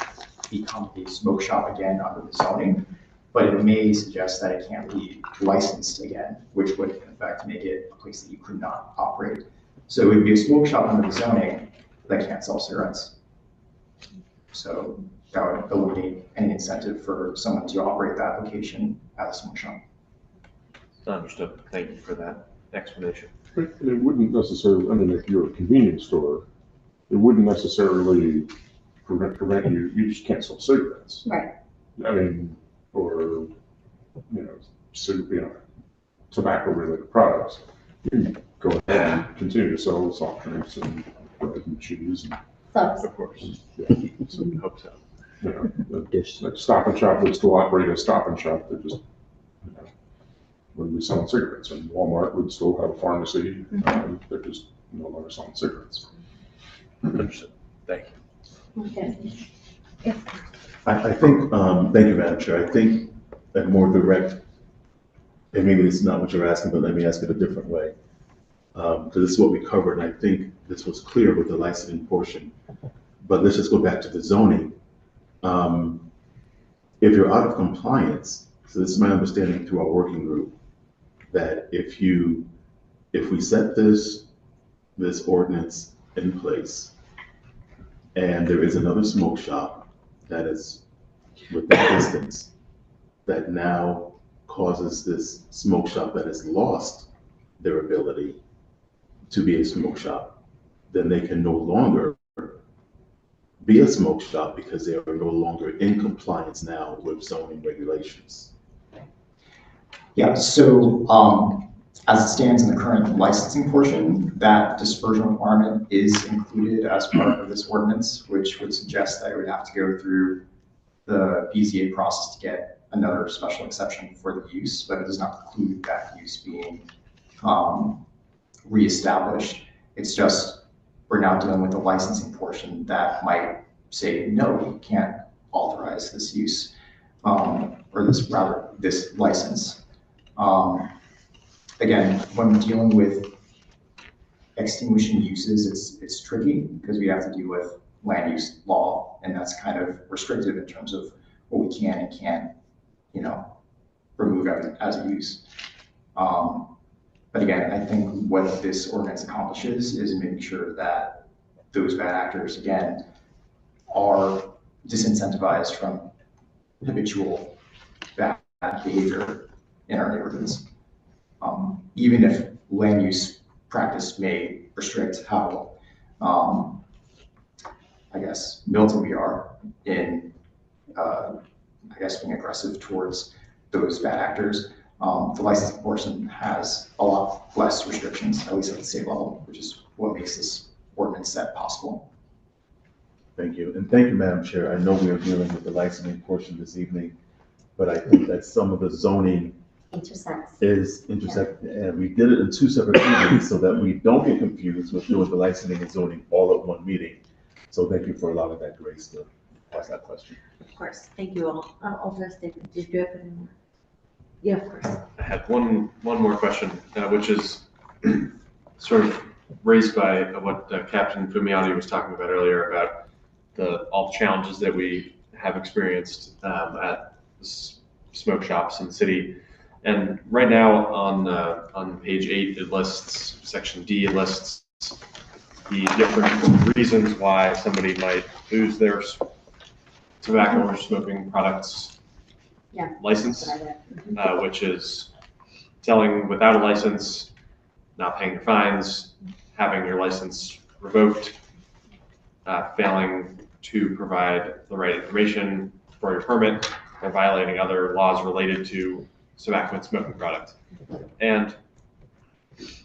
become a smoke shop again under the zoning, but it may suggest that it can't be licensed again, which would in fact make it a place that you could not operate. So it would be a smoke shop under the zoning that can't sell cigarettes. So that would eliminate any incentive for someone to operate that location as a smoke shop. Understood. Thank you for that explanation. It wouldn't necessarily, I mean, if you're a convenience store, it wouldn't necessarily prevent you, you just can't sell cigarettes. Right. I mean, or, tobacco related products. You can go ahead and continue to sell soft drinks and bread and cheese. Of course. Yeah. So I hope so. Like Stop and Shop would still operate as Stop and Shop. They just, wouldn't be selling cigarettes, and Walmart would still have a pharmacy. They're just no longer selling cigarettes. Understood. Thank you. Okay. I think, thank you, Madam Chair. I think a more direct, and maybe this is not what you're asking, but let me ask it a different way. Because this is what we covered, and I think this was clear with the licensing portion. But let's just go back to the zoning. If you're out of compliance, so this is my understanding through our working group, that if we set this ordinance in place, and there is another smoke shop that is within distance, that now causes this smoke shop that has lost their ability to be a smoke shop, then they can no longer be a smoke shop because they are no longer in compliance now with zoning regulations. Yeah, so as it stands in the current licensing portion, that dispersion requirement is included as part of this ordinance, which would suggest that it would have to go through the BZA process to get another special exception for the use, but it does not include that use being reestablished. It's just, we're now dealing with the licensing portion that might say, no, you can't authorize this use, or this license. Again, when dealing with extinguishing uses, it's tricky because we have to deal with land use law, and that's kind of restrictive in terms of what we can and can't, remove as a use. But again, I think what this ordinance accomplishes is making sure that those bad actors, again, are disincentivized from habitual bad behavior in our neighborhoods. Even if land use practice may restrict how, militant we are in, being aggressive towards those bad actors, the licensing portion has a lot less restrictions, at least at the state level, which is what makes this ordinance set possible. Thank you. And thank you, Madam Chair. I know we are dealing with the licensing portion this evening, but I think that some of the zoning is intersect, and we did it in two separate meetings so that we don't get confused with doing the licensing and zoning all at one meeting. So thank you for allowing that grace to ask that question. Of course, thank you all. Alder Stephen, did you have any more? Yeah, of course. I had one more question, which is sort of raised by what Captain Fumiati was talking about earlier about all the challenges that we have experienced at smoke shops in the city. And right now on page 8, it lists, section D, it lists the different reasons why somebody might lose their tobacco or smoking products license, which is selling without a license, not paying your fines, having your license revoked, failing to provide the right information for your permit, or violating other laws related to tobacco and smoking products. And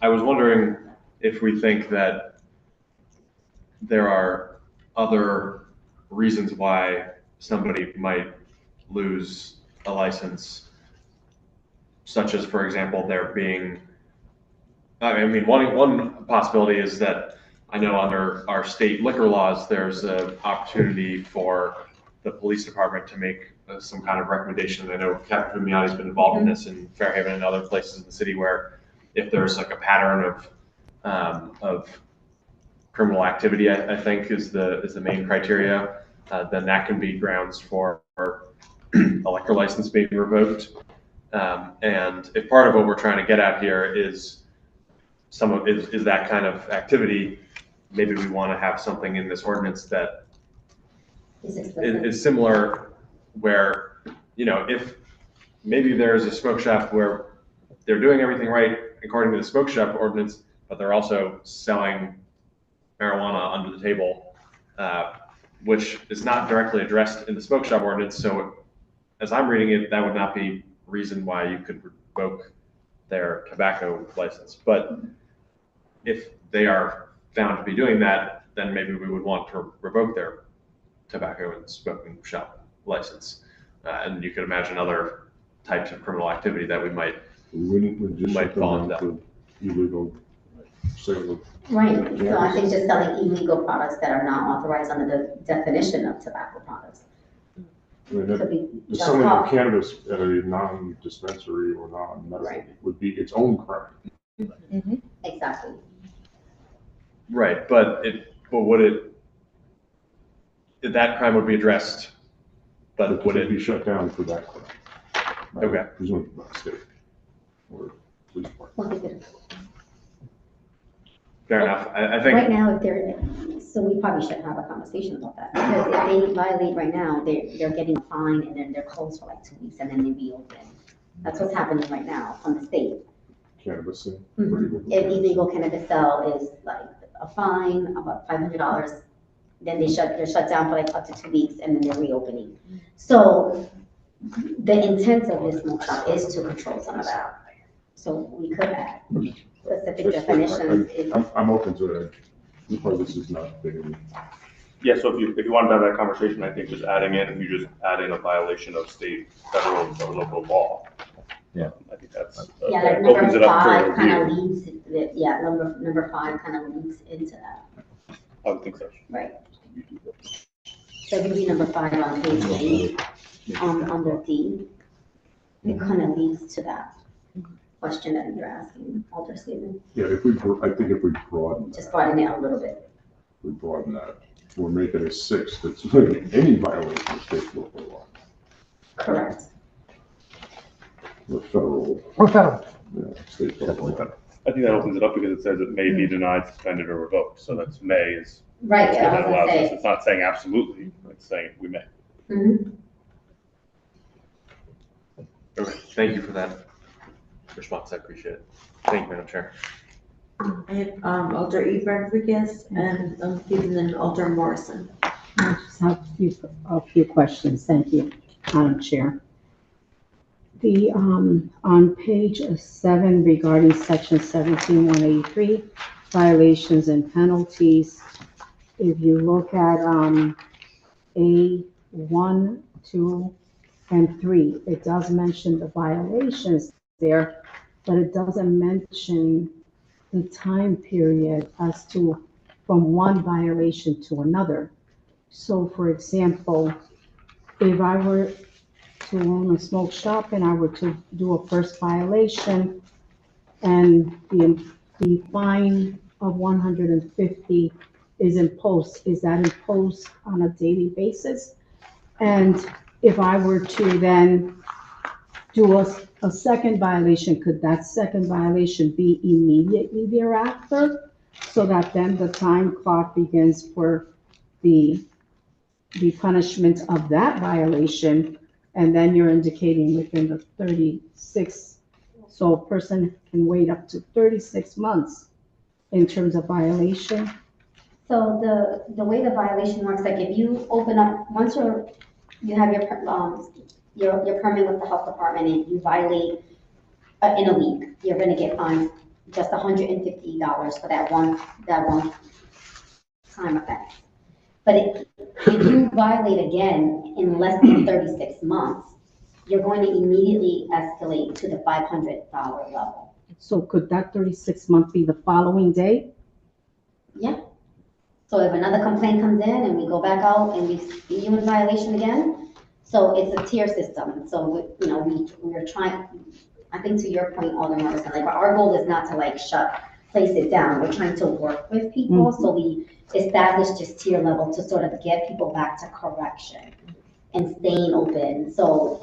I was wondering if we think that there are other reasons why somebody might lose a license, such as, for example, there being, one possibility is that I know under our state liquor laws, there's an opportunity for the police department to make some kind of recommendation. I know Captain Fumiati's been involved in this in Fairhaven and other places in the city where if there's like a pattern of criminal activity, I think is the main criteria, then that can be grounds for a liquor license being revoked. And if part of what we're trying to get at here is is that kind of activity, maybe we want to have something in this ordinance that is similar, where, if maybe there's a smoke shop where they're doing everything right according to the smoke shop ordinance, but they're also selling marijuana under the table, which is not directly addressed in the smoke shop ordinance. So as I'm reading it, that would not be reason why you could revoke their tobacco license. But if they are found to be doing that, then maybe we would want to revoke their tobacco and smoking shop license. And you could imagine other types of criminal activity that we might fall into. Illegal sale. Right, so I think just selling illegal products that are not authorized under the definition of tobacco products. Could be The selling of cannabis at a non-dispensary or non-medical would be its own crime. Exactly. Right, but that crime would be addressed, but would it be shut down for that crime? Okay. Presumably by the state or police department. Fair enough. I think right now, so we probably should have a conversation about that, because if they violate right now, they're getting a fine and then they're closed for like 2 weeks and then they reopen. That's what's happening right now from the state. Cannabis sale. If illegal cannabis sale is like a fine, about $500, then they're shut down for like up to 2 weeks and then they're reopening. So the intent of this smoke shop is to control some of that. So we could add specific That's fine. definitions. I'm open to it. Because this is not big. Yeah, so if you wanted to have that conversation, I think just adding in, if you just add in a violation of state, federal, or local law. Yeah. I think that's, Yeah, that like opens number it up for five kind of review. leads, yeah, number five kind of leads into that, I would think so. right? So if you read number five on page 8, under D, it kind of leads to that question that you're asking, Alder Stephen. Yeah, I think if we broaden Just that, broaden it a little bit. we're making it 6, that's really any violation of state local law. Correct. Or federal, Or federal. state local law. I think that opens it up because it says it may be denied, suspended, or revoked. So that's may is. Right, yeah, I that was gonna allows us. say. It's not saying absolutely, it's saying we may. Mhm. Okay, thank you for that response. I appreciate it. Thank you, Madam Chair. I have Alder E. Rodriguez and then Alder Morrison. I just have a few questions. Thank you, Madam Chair. The, on page 7 regarding section 17-183, violations and penalties, if you look at, A1, 2, and 3, it does mention the violations there, but it doesn't mention the time period as to from one violation to another. So for example, if I were to own a smoke shop and I were to do a first violation and the fine of 150 is imposed, is that imposed on a daily basis? And if I were to then do a second violation, could that second violation be immediately thereafter? So that then the time clock begins for the punishment of that violation, and then you're indicating within the 36, so a person can wait up to 36 months in terms of violation? So the way the violation works, like if you open up, once you have your permit with the health department and you violate in a week, you're gonna get fined just $150 for that one time offense. But if you violate again in less than 36 months, you're going to immediately escalate to the $500 level. So could that 36 month be the following day? Yeah. So if another complaint comes in and we go back out and we see you in violation again, so it's a tier system. So, we're trying, I think to your point, Alderman Morrison, like our goal is not to place it down. We're trying to work with people. So we establish this tier level to sort of get people back to correction and staying open. So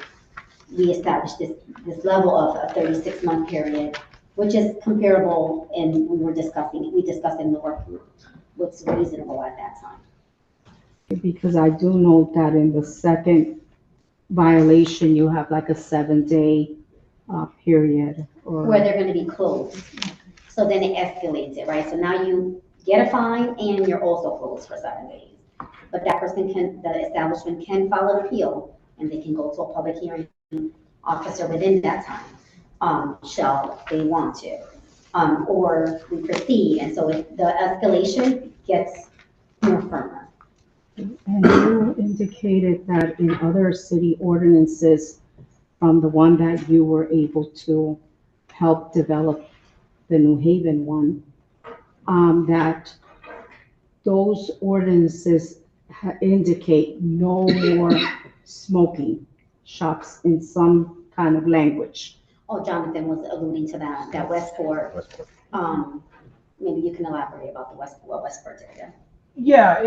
we established this level of a 36-month period, which is comparable, and we discussed in the work group what's reasonable at that time. Because I do note that in the second violation, you have like a 7-day period. Where they're gonna be closed. So then it escalates it, right? So now you get a fine and you're also closed for 7 days. But the establishment can file an appeal and they can go to a public hearing officer within that time, shall they want to. Or we proceed, and so the escalation gets more firmer. And you indicated that in other city ordinances, from the one that you were able to help develop, the New Haven one, that those ordinances indicate no more smoking shops in some kind of language. Oh, Jonathan was alluding to that Westport. Maybe you can elaborate about what Westport did, yeah. Yeah,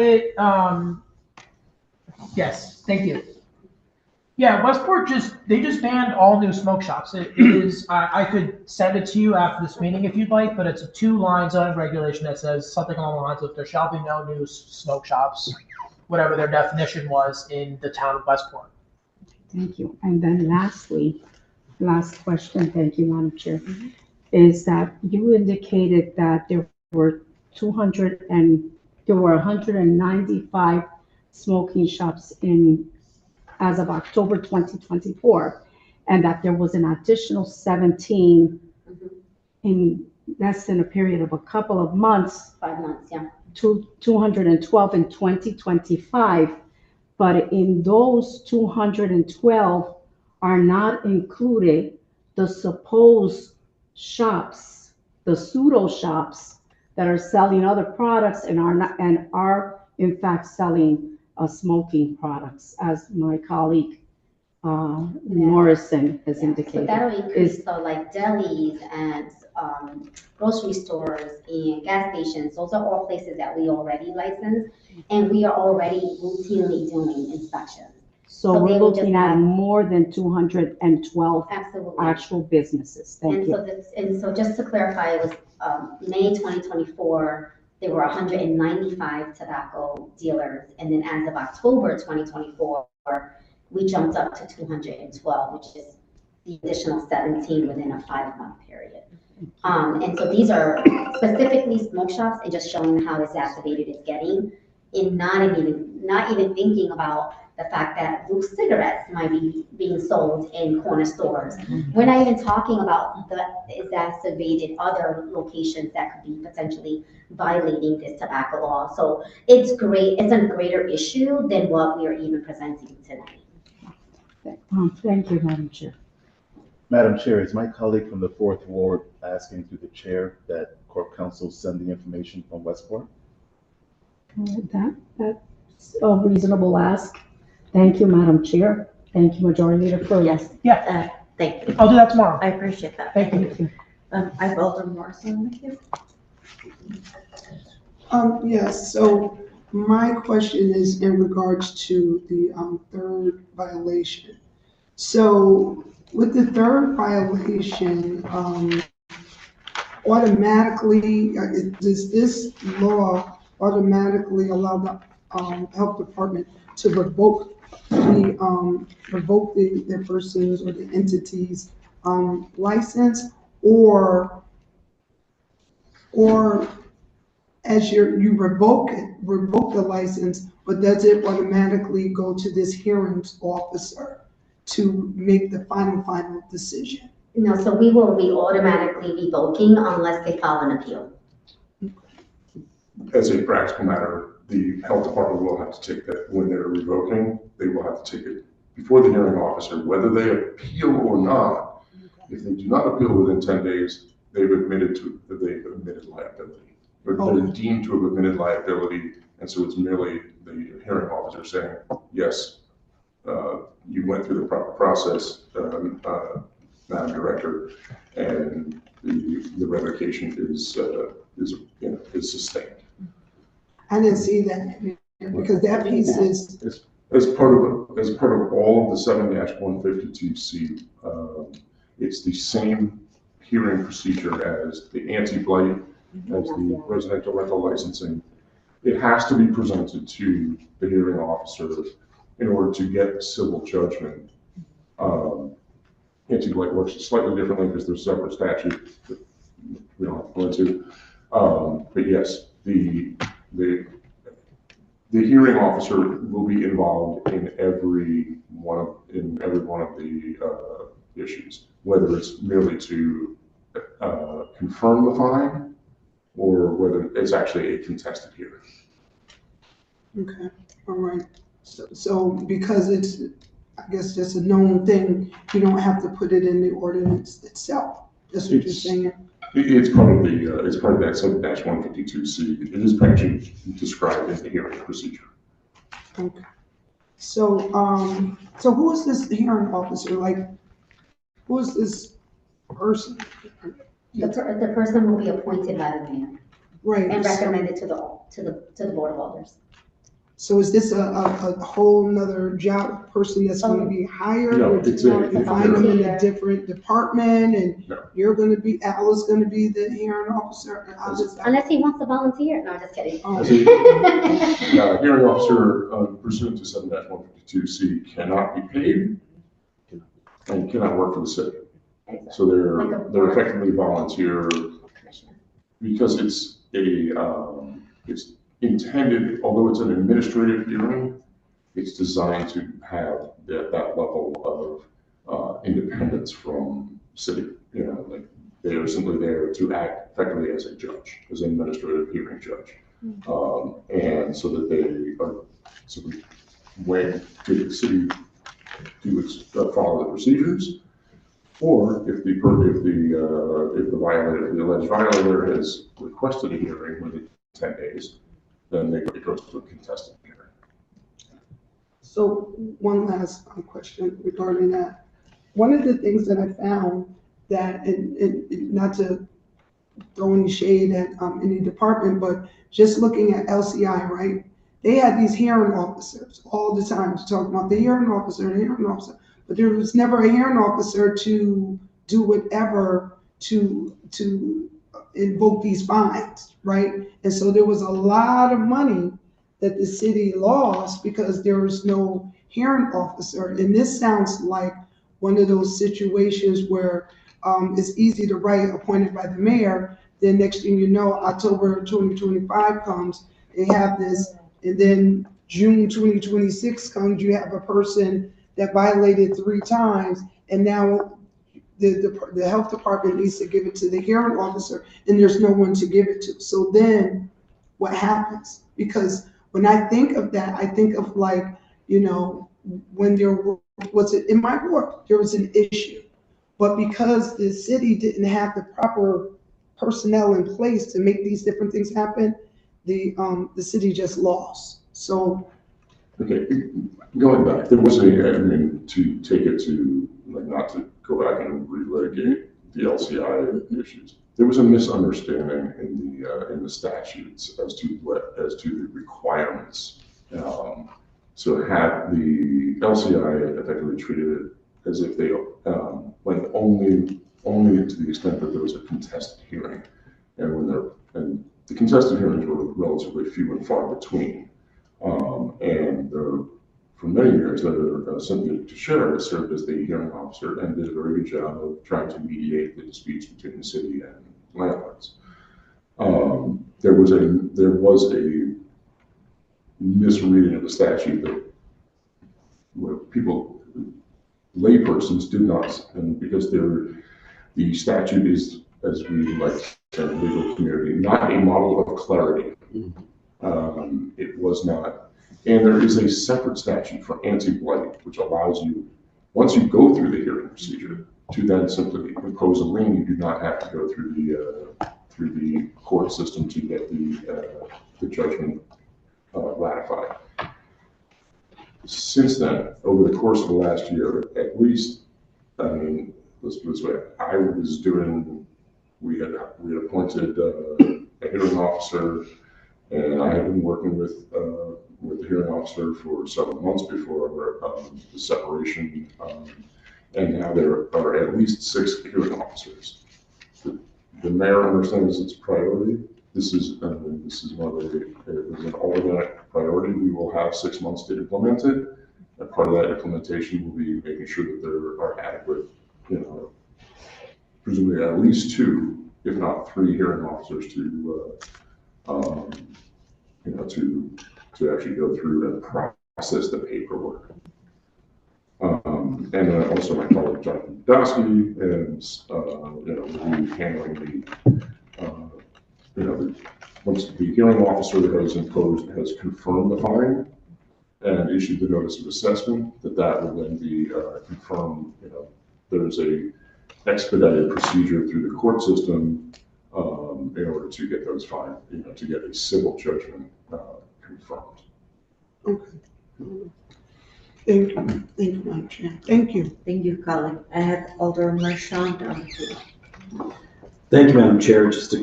yes, thank you. Yeah, Westport they just banned all new smoke shops. It is, I could send it to you after this meeting if you'd like, but it's a 2-line zoning regulation that says something along the lines of there shall be no new smoke shops, whatever their definition was in the town of Westport. Thank you. And then lastly, last question, thank you, Madam Chair, is that you indicated that there were 195 smoking shops as of October 2024, and that there was an additional 17 in less than a period of a couple of months, 5 months, yeah. to 212 in 2025. But in those 212 are not included the supposed shops, the pseudo shops that are selling other products and are not, and are in fact selling smoking products, as my colleague Morrison has Yeah. So indicated. that'll increase, so like delis and grocery stores and gas stations, those are all places that we already license, and we are already routinely doing inspections. So So we're they would just looking at have- more than 212 Absolutely. actual businesses. Thank And you. so and so just to clarify, it was May 2024, there were 195 tobacco dealers, and then as of October 2024, we jumped up to 212, which is the additional 17 within a 5-month period. And so these are specifically smoke shops and just showing how exacerbated it's getting, in not even thinking about the fact that loose cigarettes might be being sold in corner stores. We're not even talking about the exacerbated other locations that could be potentially violating this tobacco law. So it's great, it's a greater issue than what we are even presenting tonight. Thank you, Madam Chair. Madam Chair, is my colleague from the Fourth Ward asking through the chair that Corp Counsel send the information from Westport? That's a reasonable ask. Thank you, Madam Chair. Thank you, Majority Leader Furlong. Yes, Yeah, thank you. I'll do that tomorrow. I appreciate that. Thank you. Thank you. I have Alderman Morrison with you. Yes, so my question is in regards to the third violation. So with the third violation, automatically, does this law automatically allow the health department to revoke the person's or the entity's license, or as you revoke the license, but does it automatically go to this hearings officer to make the final decision? No, so we will be automatically revoking unless they file an appeal. As a practical matter, the health department will have to take that when they're revoking. They will have to take it before the hearing officer, whether they appeal or not. If they do not appeal within 10 days, they've admitted liability. But they're deemed to have admitted liability, and so it's merely the hearing officer saying, yes, you went through the proper process, Madam Director, and the revocation is sustained. I didn't see that, because that piece is, As part of all of the 7-152C, it's the same hearing procedure as the anti-blight, as the residential rental licensing. It has to be presented to the hearing officer in order to get civil judgment. Anti-blight works slightly differently because there's separate statutes that we don't have to go into. But yes, the hearing officer will be involved in every one of the issues, whether it's merely to confirm the fine or whether it's actually a contested hearing. okay, all right. So because it's, I guess, just a known thing, you don't have to put it in the ordinance itself. That's what you're saying? It's part of that 7-152C. It is actually described as the hearing procedure. Okay. So, so who is this hearing officer? Like, who is this person? The person will be appointed by the mayor Right. and recommended to the board of alders. So is this a whole nother job person that's going to be hired? No, or it's you find them in a volunteer. different department, and No. you're going to be, Al is going to be the hearing officer? How does that- Unless he wants to volunteer. No, just kidding. Oh. As a hearing officer pursuant to 7-152C cannot be paid and cannot work for the city. Exactly. So Like a they're board effectively volunteer commissioner. because it's intended, although it's an administrative hearing, it's designed to have that level of independence from city. Like they are they're simply there to act effectively as a judge, as an administrative hearing judge. And so that they are simply when the city to follow the procedures, or if the violator, the alleged violator has requested a hearing within 10 days, then it goes to a contested hearing. So one last question regarding that. One of the things that I found that, and not to throw any shade at any department, but just looking at LCI, right? They had these hearing officers all the time talking about the hearing officer, but there was never a hearing officer to do whatever to invoke these fines, right? And so there was a lot of money that the city lost because there was no hearing officer. And this sounds like one of those situations where it's easy to write appointed by the mayor. Then next thing you know, October 2025 comes, they have this, and then June 2026 comes, you have a person that violated 3 times, and now the health department needs to give it to the hearing officer, and there's no one to give it to. So then what happens? Because when I think of that, I think of like, you know, when there was in my work, there was an issue, but because the city didn't have the proper personnel in place to make these different things happen, the city just lost. So. Okay, going back, there was I mean, to take it to, like, not to go back and relitigate the LCI issues. There was a misunderstanding in the statutes as to the requirements. So had the LCI effectively treated it as if they went only to the extent that there was a contested hearing, and the contested hearings were relatively few and far between. For many years, Cynthia Teixeira served as the hearing officer and did a very good job of trying to mediate the disputes between the city and landlords. There was a misreading of the statute that where people, laypersons, do not, and because the statute is, as we like in the legal community, not a model of clarity. It was not. And there is a separate statute for anti-blight, which allows you, once you go through the hearing procedure, to then simply impose a lien. You do not have to go through the court system to get the judgment ratified. Since then, over the course of the last year, at least, I mean, let's put it this way, we had appointed a hearing officer, and I had been working with the hearing officer for several months before the separation, and now there are at least 6 hearing officers. The mayor understands its priority. This is one of an alternate priority. We will have 6 months to implement it, and part of that implementation will be making sure that there are adequate, presumably at least 2, if not 3 hearing officers to actually go through and process the paperwork. And then also my colleague Jonathan Dosky is, will be handling once the hearing officer that has imposed has confirmed the fine and issued the notice of assessment, that will then be confirmed. There's a expedited procedure through the court system in order to get those fines, to get a civil judgment confirmed. Okay. Thank you, Madam Chair. Thank you. Thank you, colleague. I have Alderman Marchand on the floor. Thank you, Madam Chair. Just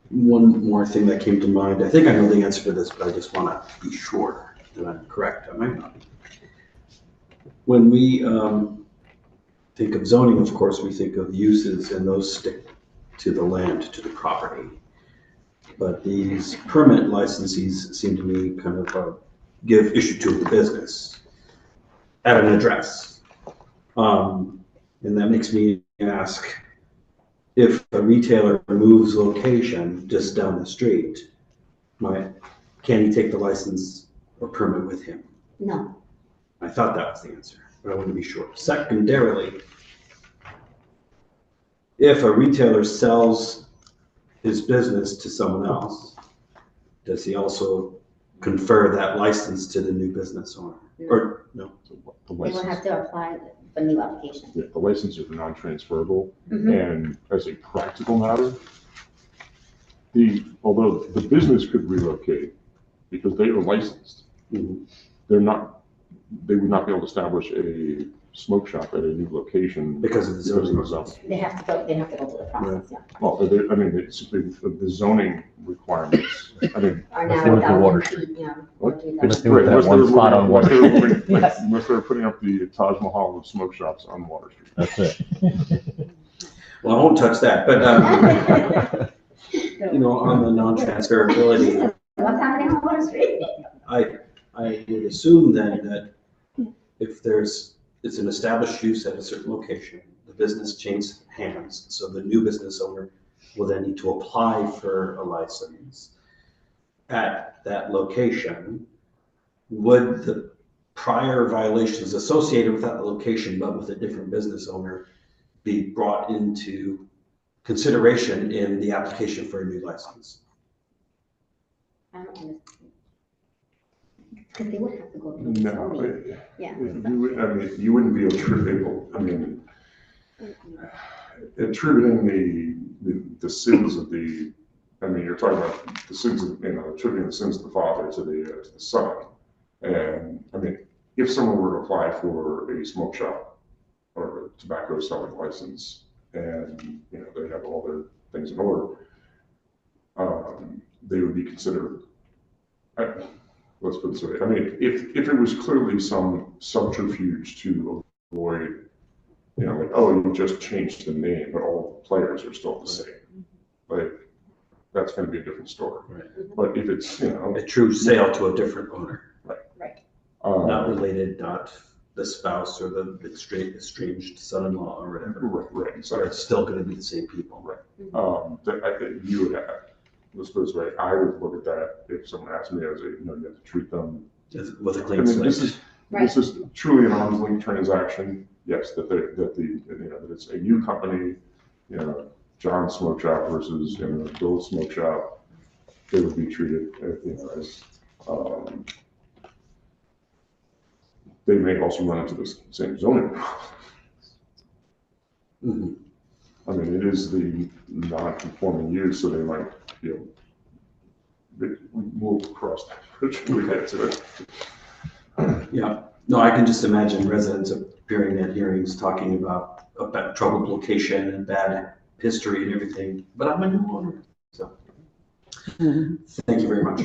one more thing that came to mind. I think I know the answer to this, but I just want to be sure that I'm correct. I might not. When we think of zoning, of course, we think of uses, and those stick to the land, to the property. But these permit licensees seem to me kind of give issue to the business at an address. And that makes me ask, if a retailer moves location just down the street, can he take the license or permit with him? No. I thought that was the answer, but I want to be sure. Secondarily, if a retailer sells his business to someone else, does he also confer that license to the new business owner? Or, no? The They will have license, to apply for new application. yeah, the licenses are non-transferable, Mhm. and as a practical matter, although the business could relocate because they are licensed, Mhm. they would not be able to establish a smoke shop at a new location Because of the zoning. They have to go through the process, yeah. Well, I mean, it's simply the zoning requirements, I mean. Are Let's now see what the 1,000 water- feet, yeah. What? Let's do it that one spot on Water Street. Yes. Unless they're putting up the Taj Mahal of smoke shops on Water Street. That's it. Well, I won't touch that, but, you know, on the non-transferability, What's happening on Water Street? I would assume then that if it's an established use at a certain location, the business changes hands, so the new business owner will then need to apply for a license at that location. Would the prior violations associated with that location, but with a different business owner, be brought into consideration in the application for a new license? I don't understand. Because they would have to go through No, zoning. Yeah. you wouldn't be attributable, I mean, attributing the sins of the, I mean, you're talking about the sins of, attributing the sins of the father to the son. And, I mean, if someone were to apply for a smoke shop or a tobacco selling license, and, they have all their things in order, they would be considered, let's put it this way, I mean, if it was clearly some subterfuge to avoid, like, oh, you just changed the name, but all the players are still the same, like, that's gonna be a different story. Right. But if it's, A true sale to a different owner, not um, related, not the spouse or the estranged son-in-law or whatever. right, So it's still gonna be the same people. Right. I think you would have, let's put it this way, I would look at that if someone asked me, as you have to treat them. With a I clean mean, this slate. is, this is truly an arm's length transaction. Yes, that it's a new company, John Smoke Shop versus, Bill Smoke Shop. They would be treated, as, they may also run into the same zoning. Mhm. I mean, it is the non-conforming use, so they might, we'll cross that bridge when we get to it. Yeah, no, I can just imagine residents appearing at hearings talking about troubled location and bad history and everything, but I'm a new owner, so. Thank you very much.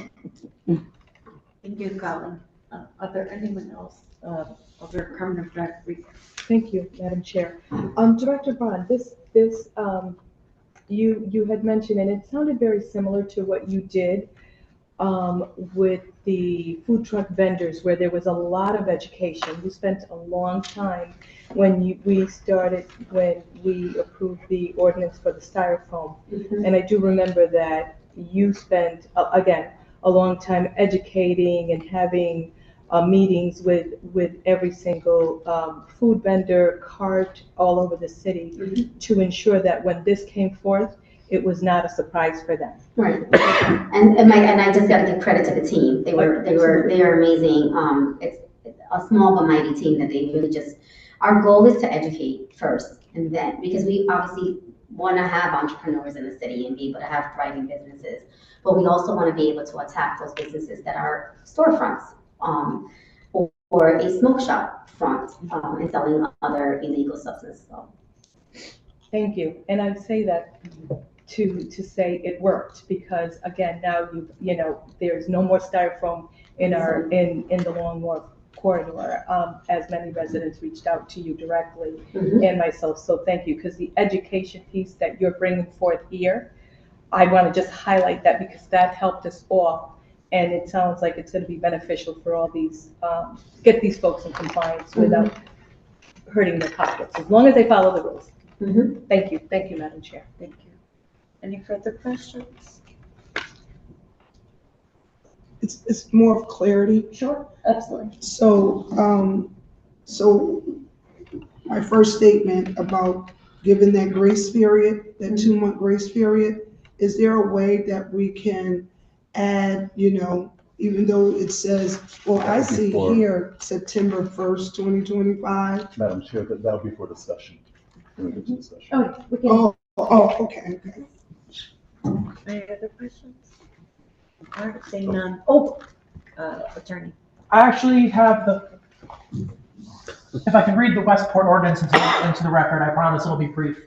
Thank you, Colin. Are there anyone else, other Department of Direct Report? Thank you, Madam Chair. Director Bond, you had mentioned, and it sounded very similar to what you did with the food truck vendors, where there was a lot of education. You spent a long time when we approved the ordinance for the styrofoam. Mhm. And I do remember that you spent, again, a long time educating and having meetings with every single food vendor, cart all over the city to ensure that when this came forth, it was not a surprise for them. Right. And I just gotta give credit to the team. They are amazing. It's a small but mighty team that they really just, our goal is to educate first, and then, because we obviously want to have entrepreneurs in the city and be able to have thriving businesses, but we also want to be able to attack those businesses that are storefronts, or a smoke shop front, and selling other illegal substances. So. Thank you. And I say that to say it worked, because again, now there's no more styrofoam in our, in the Long Wharf corridor, as many residents reached out to you directly and myself. So thank you, because the education piece that you're bringing forth here, I want to just highlight that, because that helped us all. And it sounds like it's going to be beneficial for all these, get these folks in compliance without hurting their pockets, as long as they follow the rules. Thank you, Madam Chair. Thank you. Any further questions? It's more of clarity. Sure, absolutely. So my first statement about given that grace period, that 2-month grace period, is there a way that we can add, even though it says, well, I see here September 1st, 2025. Madam Chair, that'll be for discussion. When we get to discussion. Oh, we can. Okay. Any other questions? All right, seeing none. Attorney. I actually have if I can read the Westport ordinance into the record, I promise it'll be brief.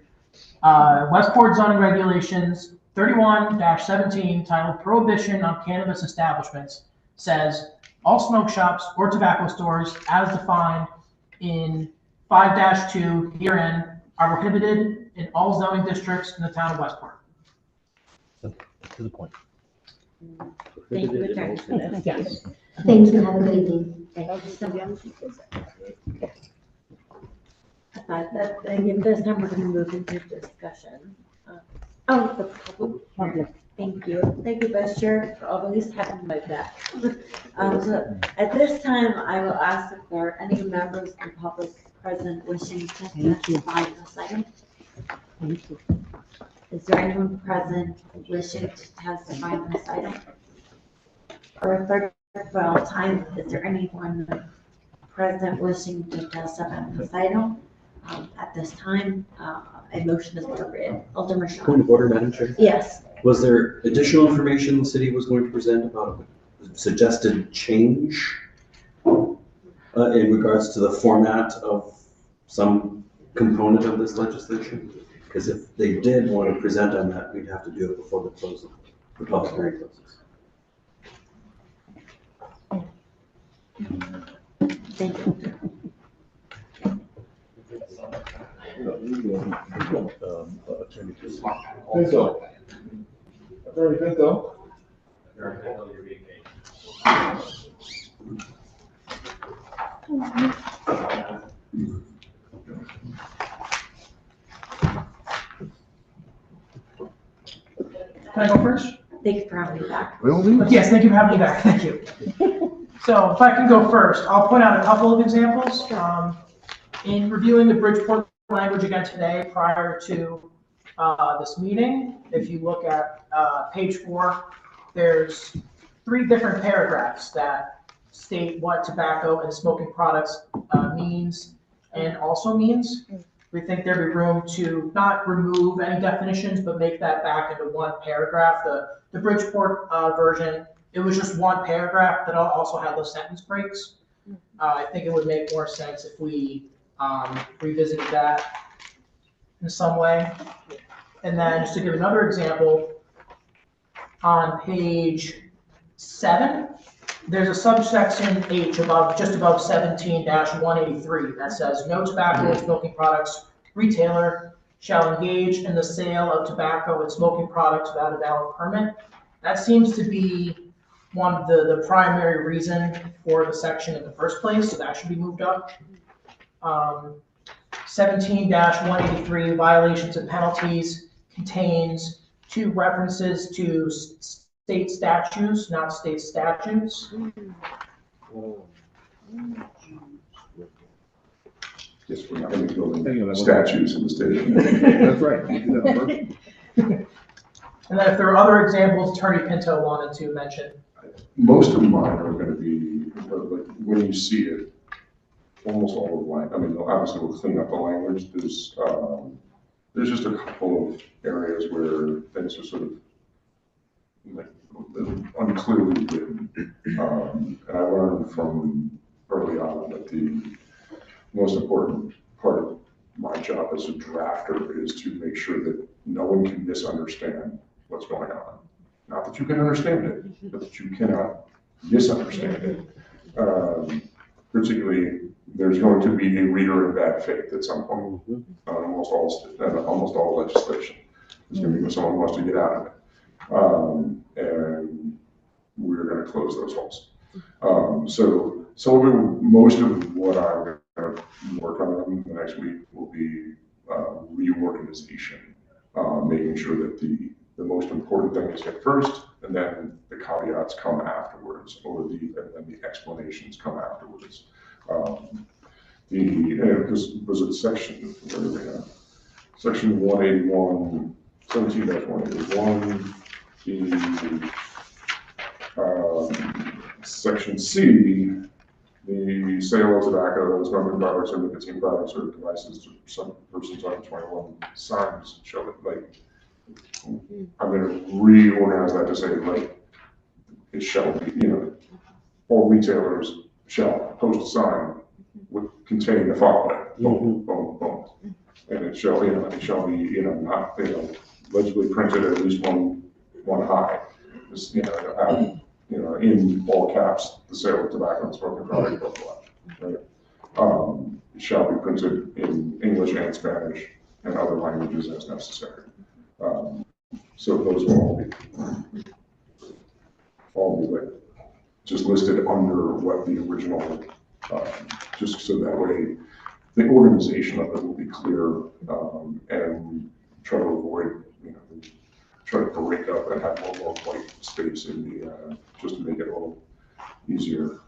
Westport zoning regulations 31-17 titled Prohibition on Cannabis Establishments says all smoke shops or tobacco stores as defined in 5-2 herein are prohibited in all zoning districts in the town of Westport. To the point. Thank you, Attorney, for this. Yes. Thank you, have a good evening. Thank you so much. I give this time we're gonna move into discussion. The public. Thank you. Thank you, Vice Chair, for always having my back. So at this time, I will ask if there are any members of the public present wishing to testify on this item. Thank you. Is there anyone present wishing to testify on this item? Or a third, time, is there anyone present wishing to testify on this item? At this time, a motion is appropriate. Alderman Shaw. Point of order, Madam Chair. Yes. Was there additional information the city was going to present about a suggested change in regards to the format of some component of this legislation? Because if they did want to present on that, we'd have to do it before the public hearing closes. Thank you. Attorney Pinto. Attorney Pinto. Can I go first? Thank you for having me back. Yes, thank you for having me back. Thank you. So if I can go first, I'll point out a couple of examples. In reviewing the Bridgeport language again today prior to this meeting, if you look at page 4, there's 3 different paragraphs that state what tobacco and smoking products means and also means. We think there'd be room to not remove any definitions, but make that back into one paragraph. The Bridgeport version, it was just one paragraph that also had those sentence breaks. I think it would make more sense if we revisited that in some way. And then just to give another example, on page 7, there's a subsection H just above 17-183 that says no tobacco or smoking products retailer shall engage in the sale of tobacco and smoking products without a valid permit. That seems to be one of the primary reason for the section in the first place, so that should be moved up. 17-183 violations and penalties contains 2 references to state statutes, not state statutes. Yes, we're not going to be building statues in the state. That's right. And then if there are other examples Attorney Pinto wanted to mention. Most of mine are going to be, like, when you see it, almost all of line. I mean, obviously we'll clean up the language. There's just a couple of areas where things are sort of like unclearly written. And I learned from early on that the most important part of my job as a drafter is to make sure that no one can misunderstand what's going on. Not that you can understand it, but that you cannot misunderstand it. Particularly, there's going to be a reader in bad faith at some point on almost all legislation. There's going to be someone who wants to get out of it. And we're going to close those holes. So most of what I'm going to work on in the next week will be reorganization, making sure that the most important thing is hit first, and then the caveats come afterwards, and then the explanations come afterwards. Because was it section, where are we at? Section 181, 17-181, Section C, the sale of tobacco, smoking products, or nicotine products, or devices to some persons under 21 signs shall, like, I'm gonna reorganize that to say, like, it shall be, all retailers shall post a sign with containing the following, boom, boom, boom. And it shall, it shall be, not, legibly printed at least one high. Just, have, in all caps, the sale of tobacco and smoking products, blah, blah, right? It shall be printed in English and Spanish and other languages as necessary. So those will all be like, just listed under what the original, just so that way the organization of it will be clear, and try to avoid, try to break up and have more white space in the, just to make it a little easier.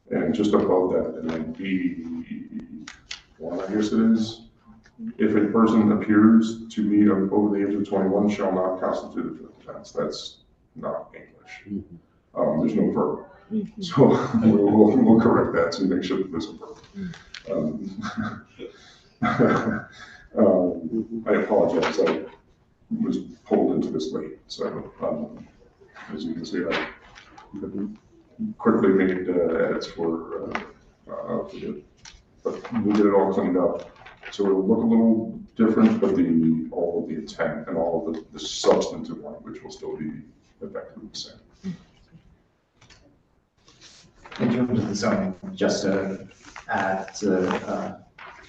And just above that, and then B1, I guess it is, if a person appears to be over the age of 21 shall not constitute an offense. That's not English. There's no verb. So we'll correct that to make sure that there's a verb. I apologize. I was pulled into this late. So as you can see, I quickly made edits for it. But we get it all cleaned up. So it'll look a little different, but all of the intent and all of the substantive language will still be effectively the same. In terms of the zoning, just to add to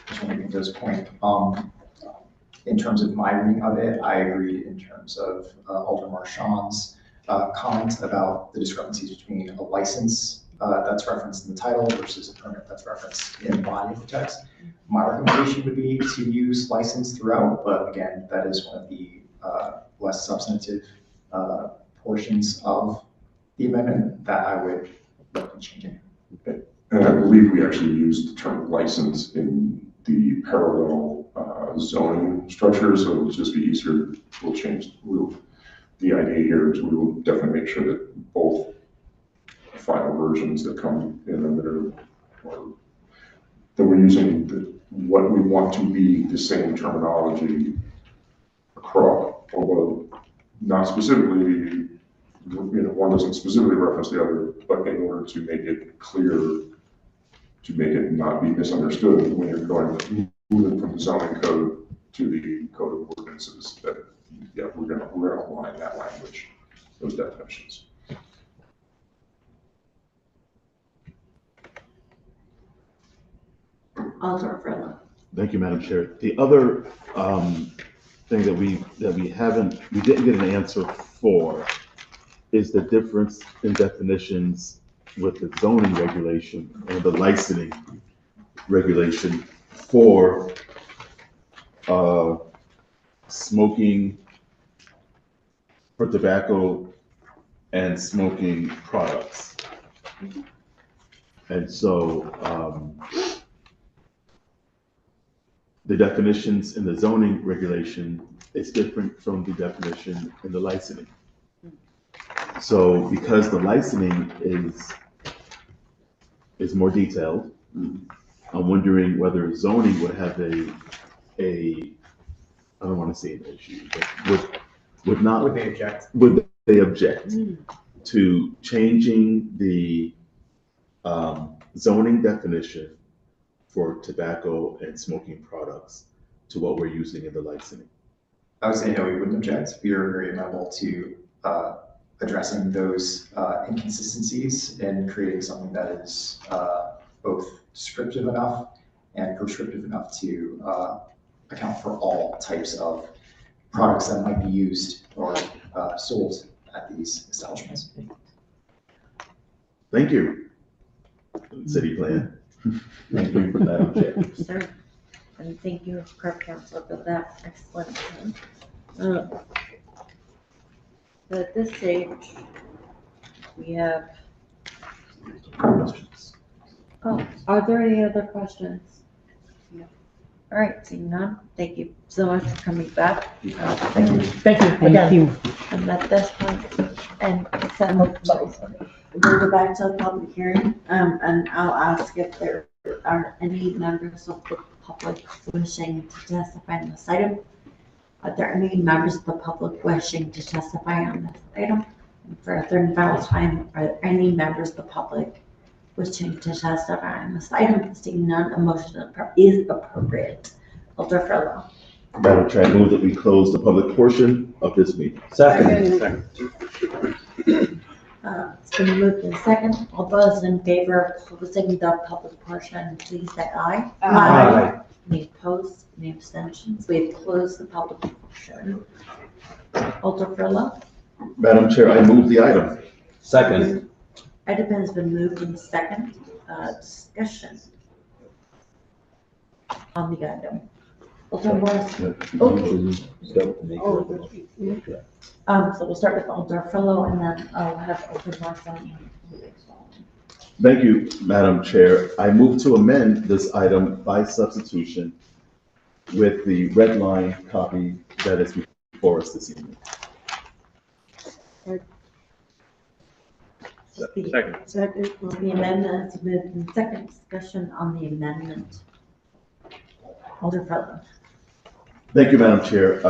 Commissioner Pinto's point, in terms of my reading of it, I agree in terms of Alder Marchand's comment about the discrepancies between a license that's referenced in the title versus a permit that's referenced in the body of the text. My recommendation would be to use license throughout, but again, that is one of the less substantive portions of the amendment that I would look at changing. And I believe we actually used the term license in the parallel zoning structure, so it'll just be easier. The idea here is we will definitely make sure that both final versions that come in that we're using what we want to be the same terminology across, although not specifically, one doesn't specifically reference the other, but in order to make it clear, to make it not be misunderstood when you're moving from the zoning code to the code of ordinances, that, yeah, we're gonna align that language, those definitions. Alder Frilla. Thank you, Madam Chair. The other thing that we didn't get an answer for is the difference in definitions with the zoning regulation and the licensing regulation for smoking, for tobacco and smoking products. And so the definitions in the zoning regulation is different from the definition in the licensing. So because the licensing is more detailed, I'm wondering whether zoning would have I don't want to say an issue, but would they object to changing the zoning definition for tobacco and smoking products to what we're using in the licensing? I would say no, we wouldn't object. We are very amenable to addressing those inconsistencies and creating something that is both descriptive enough and prescriptive enough to account for all types of products that might be used or sold at these establishments. Thank you, City Plan. Thank you for that object. Sir, and thank you, Corp Council, for that explanation. But at this stage, we have. Oh, are there any other questions? No. All right, seeing none, thank you so much for coming back. Thank you Thank again. you. And at this point, and Oh, sorry. we'll go back to the public hearing, and I'll ask if there are any members of the public wishing to testify on this item. Are there any members of the public wishing to testify on this item? And for a third and final time, are there any members of the public wishing to testify on this item? Seeing none, a motion is appropriate. Alder Furlow. Madam Chair, I move that we close the public portion of this meeting. Second. It's been moved in second. All those in favor of closing the public portion, please say aye. Aye. Any opposed, any abstentions? We've closed the public portion. Alder Furlow. Madam Chair, I move the item. Second. Item has been moved in second. Discussion on the item. Alder Morris. So we'll start with Alder Furlow, and then I'll have Alder Morris on. Thank you, Madam Chair. I move to amend this item by substitution with the red line copy that is before us this evening. Second. The amendment is moved in second. Discussion on the amendment. Alder Furlow. Thank you, Madam Chair.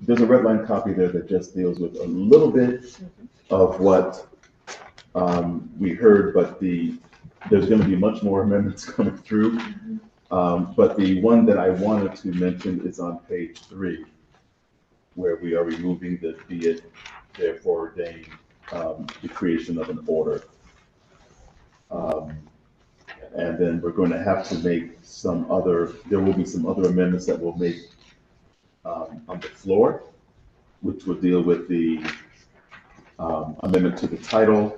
There's a red line copy there that just deals with a little bit of what we heard, but there's going to be much more amendments coming through. But the one that I wanted to mention is on page 3, where we are removing the be it therefore ordained, the creation of an order. And then we're going to have to make there will be some other amendments that we'll make on the floor, which will deal with the amendment to the title,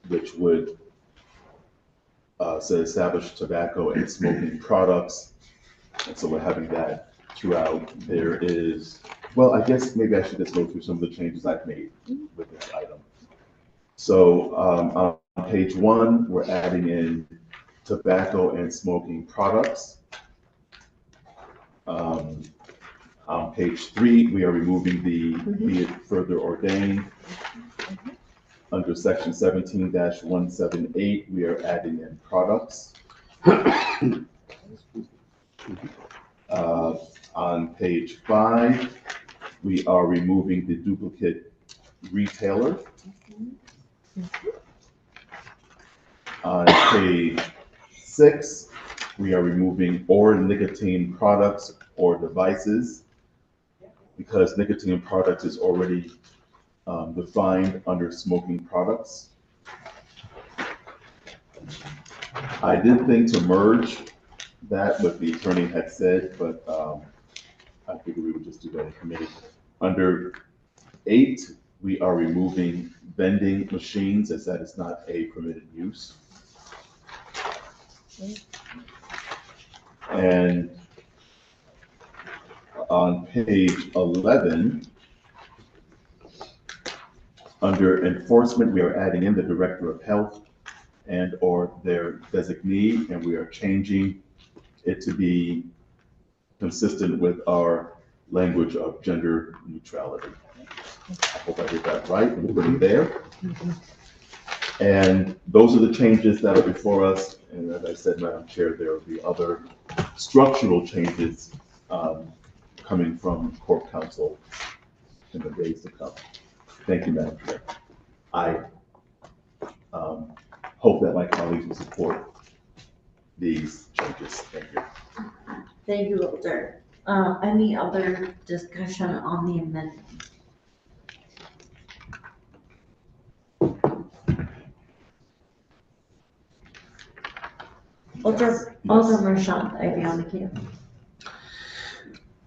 which would say establish tobacco and smoking products. And so we're having that throughout. There is, well, I guess maybe I should just go through some of the changes I've made with this item. So on page 1, we're adding in tobacco and smoking products. On page 3, we are removing the be it further ordained. Under section 17-178, we are adding in products. On page 5, we are removing the duplicate retailer. On page 6, we are removing or nicotine products or devices, because nicotine products is already defined under smoking products. I did think to merge that what the attorney had said, but I figured we would just do that in committee. Under 8, we are removing vending machines, as that is not a permitted use. And on page 11, under enforcement, we are adding in the director of health and or their designee, and we are changing it to be consistent with our language of gender neutrality. I hope I did that right, and put it there. And those are the changes that are before us. And as I said, Madam Chair, there will be other structural changes coming from Corp Council in the days to come. Thank you, Madam Chair. I hope that my colleagues will support these changes. Thank you. Thank you, Alder. Any other discussion on the amendment? Alder Marchand, I be on the queue.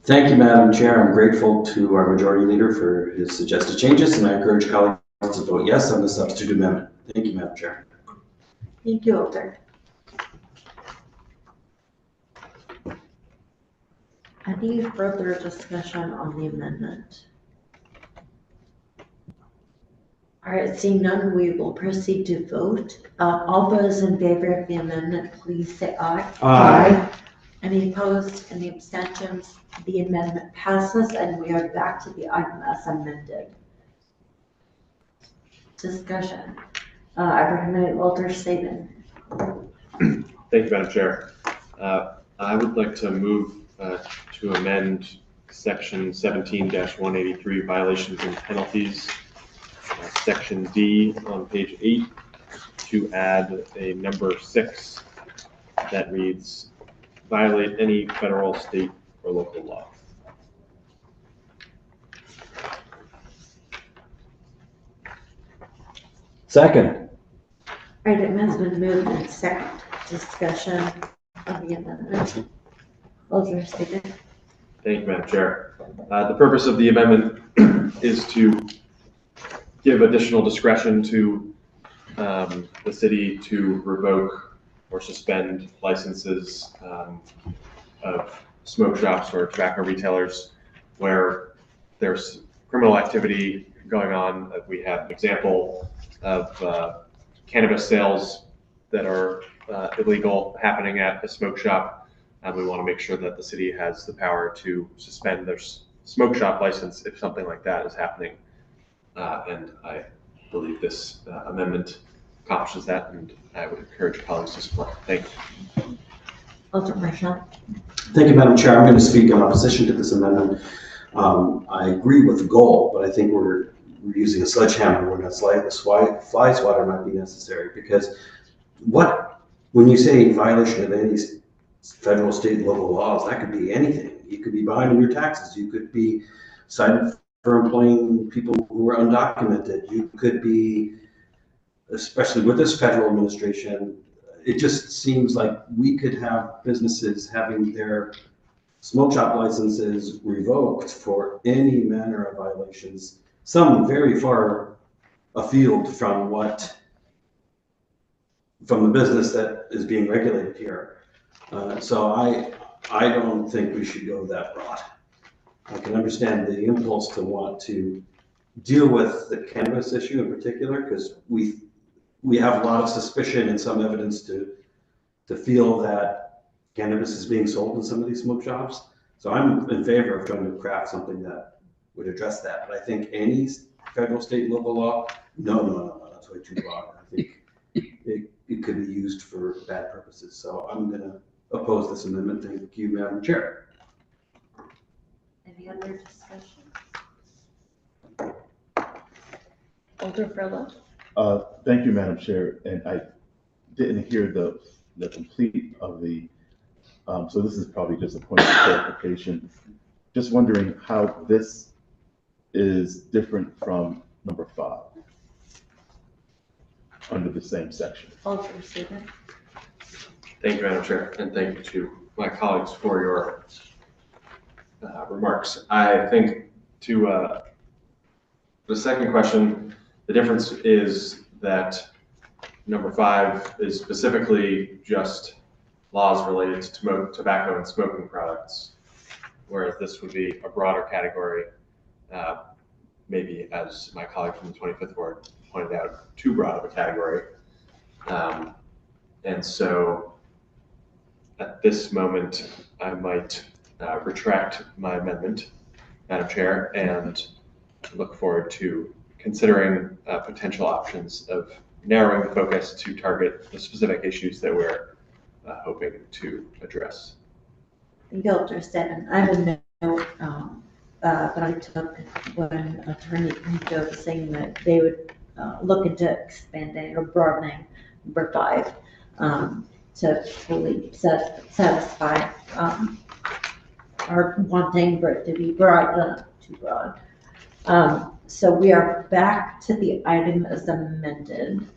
Thank you, Madam Chair. I'm grateful to our majority leader for his suggested changes, and I encourage colleagues to vote yes on the substitute amendment. Thank you, Madam Chair. Thank you, Alder. Any further discussion on the amendment? All right, seeing none, we will proceed to vote. All those in favor of the amendment, please say aye. Aye. Any opposed, any abstentions? The amendment passes, and we are back to the item as amended. Discussion. I recommend Walter Staben. Thank you, Madam Chair. I would like to move to amend section 17-183 violations and penalties, section D on page 8, to add a number 6 that reads, violate any federal, state, or local law. Second. Item has been moved and second. Discussion of the amendment. Walter Staben. Thank you, Madam Chair. The purpose of the amendment is to give additional discretion to the city to revoke or suspend licenses of smoke shops or tobacco retailers where there's criminal activity going on. We have an example of cannabis sales that are illegal happening at a smoke shop. And we want to make sure that the city has the power to suspend their smoke shop license if something like that is happening. And I believe this amendment accomplishes that, and I would encourage colleagues to support. Thank you. Walter Marshall. Thank you, Madam Chair. I'm going to speak in opposition to this amendment. I agree with the goal, but I think we're using a sledgehammer when a fly swatter might be necessary, because when you say violation of any federal, state, and local laws, that could be anything. You could be behind on your taxes. You could be cited for employing people who are undocumented. You could be, especially with this federal administration, it just seems like we could have businesses having their smoke shop licenses revoked for any manner of violations, some very far afield from the business that is being regulated here. So I don't think we should go that broad. I can understand the impulse to want to deal with the cannabis issue in particular, because we have a lot of suspicion and some evidence to feel that cannabis is being sold in some of these smoke shops. So I'm in favor of trying to craft something that would address that. But I think any federal, state, and local law, no, that's way too broad. I think it could be used for bad purposes. So I'm going to oppose this amendment. Thank you, Madam Chair. Any other discussion? Walter Frillo. Thank you, Madam Chair. And I didn't hear the complete of the, so this is probably just a point of clarification. Just wondering how this is different from number 5 under the same section. Walter Staben. Thank you, Madam Chair, and thank you to my colleagues for your remarks. I think to the second question, the difference is that number 5 is specifically just laws related to tobacco and smoking products, whereas this would be a broader category, maybe, as my colleague from the 25th Ward pointed out, too broad of a category. And so at this moment, I might retract my amendment, Madam Chair, and look forward to considering potential options of narrowing the focus to target the specific issues that we're hoping to address. Walter Staben. I have a note that I took when Attorney Rico was saying that they would look into expanding or broadening number 5 to fully satisfy our wanting for it to be broad, not too broad. So we are back to the item as amended.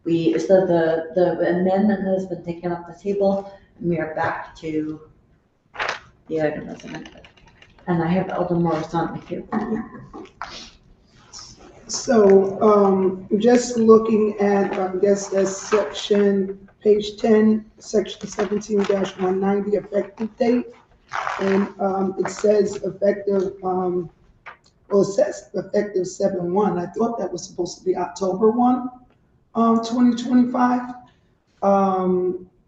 So the amendment has been taken off the table, and we are back to the item as amended. And I have Elder Morris on the queue. So, just looking at, I guess that's section, page 10, section 17-190, effective date. And it says effective, it says effective 7/1. I thought that was supposed to be October 1, 2025.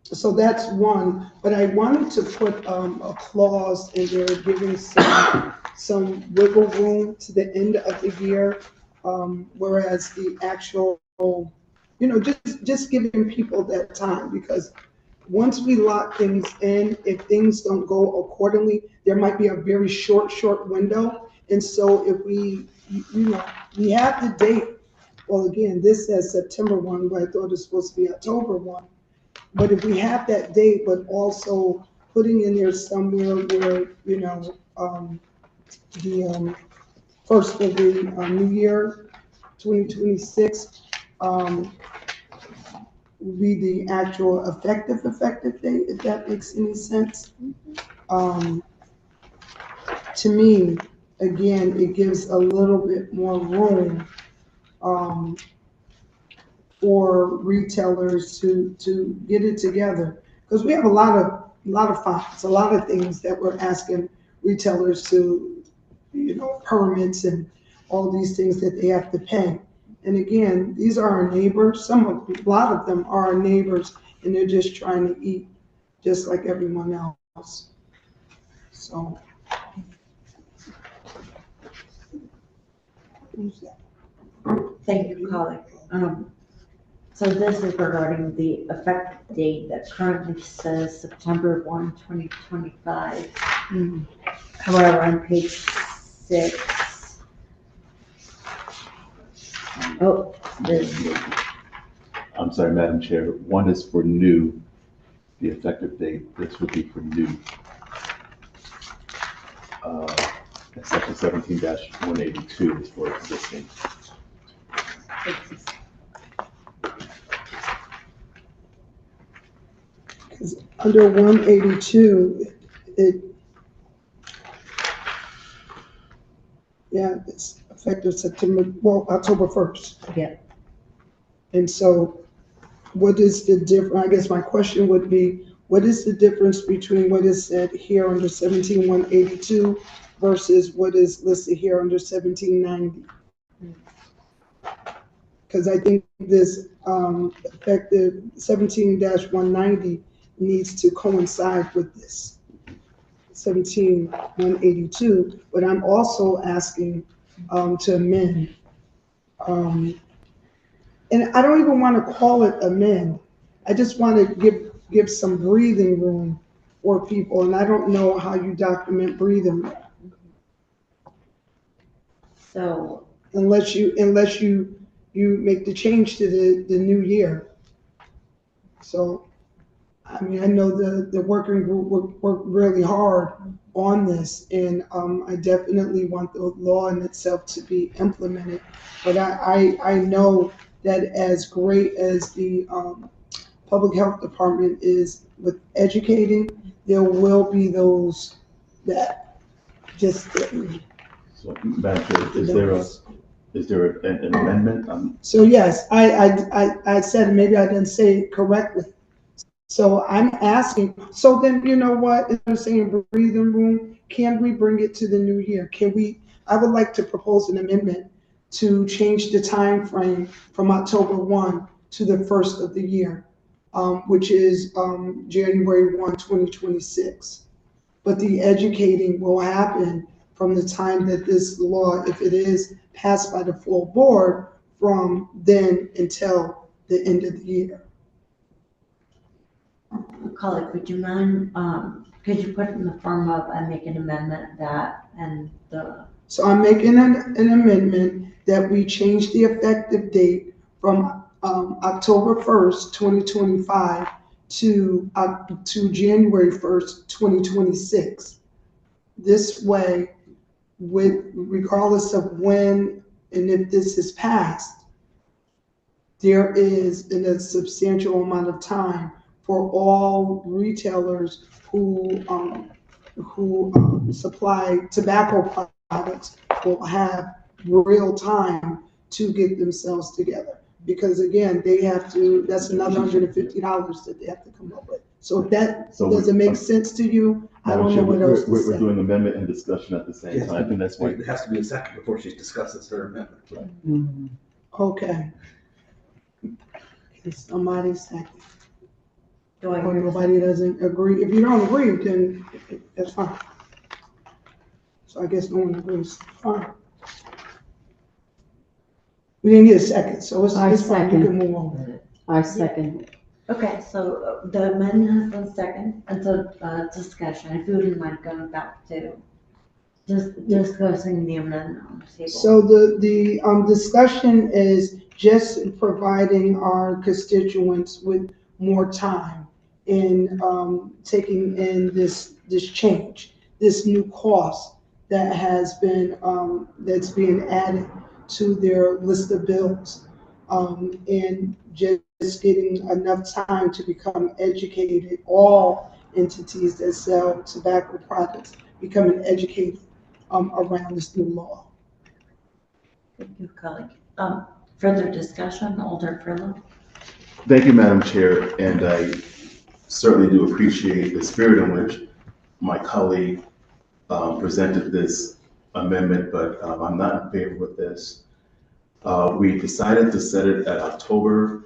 So that's one, but I wanted to put a clause in there giving some wiggle room to the end of the year. Whereas the actual, just giving people that time, because once we lock things in, if things don't go accordingly, there might be a very short window. And so if we have the date, well, again, this says September 1, but I thought it was supposed to be October 1. But if we have that date, but also putting in there somewhere where, the first of the new year, 2026, will be the actual effective date, if that makes any sense. To me, again, it gives a little bit more room for retailers to get it together. Because we have a lot of fines, a lot of things that we're asking retailers to, permits and all these things that they have to pay. And again, these are our neighbors, a lot of them are our neighbors, and they're just trying to eat just like everyone else. So. Who's that? Thank you, colleague. So this is regarding the effective date that currently says September 1, 2025. However, on page 6, I'm sorry, Madam Chair, one is for new, the effective date, this would be for new. And section 17-182 is for existing. Because under 182, it's effective October 1st. Yeah. And so what is the difference? I guess my question would be, what is the difference between what is said here under 17-182 versus what is listed here under 1790? Because I think this effective 17-190 needs to coincide with this 17-182, but I'm also asking to amend. And I don't even want to call it amend. I just want to give some breathing room for people, and I don't know how you document breathing room. So unless you make the change to the new year. So, I mean, I know the working group worked really hard on this, and I definitely want the law in itself to be implemented. But I know that as great as the public health department is with educating, there will be those that just didn't. So, Madam Chair, is there an amendment? So yes, I said, maybe I didn't say it correctly. So I'm asking, so then, you know what, instead of saying breathing room, can we bring it to the new year? I would like to propose an amendment to change the time frame from October 1 to the first of the year, which is January 1, 2026. But the educating will happen from the time that this law, if it is passed by the full board, from then until the end of the year. colleague, would you mind, could you put it in the form of, I make an amendment that, and the. So I'm making an amendment that we change the effective date from October 1st, 2025 to January 1st, 2026. This way, regardless of when and if this is passed, there is a substantial amount of time for all retailers who supply tobacco products will have real time to get themselves together. Because again, that's another $150 that they have to come up with. So if that doesn't make sense to you, I don't know what else to say. We're doing amendment and discussion at the same time. I think that's why. It has to be a second before she discusses her amendment. Okay. Is somebody second? Do I or hear? nobody doesn't agree. If you don't agree, then that's fine. So I guess no one agrees, fine. We didn't get a second, so it's fine, you second. can move on. I second. Okay, so the amendment has been second, and so, discussion, if you wouldn't mind going back to just discussing the amendment on the table. So the discussion is just providing our constituents with more time in, taking in this change, this new cost that has been, that's being added to their list of bills. And just getting enough time to become educated, all entities that sell tobacco products becoming educated around this new law. Thank you, colleague. Further discussion, Alder Frillo? Thank you, Madam Chair, and I certainly do appreciate the spirit in which my colleague presented this amendment, but I'm not in favor with this. We decided to set it at October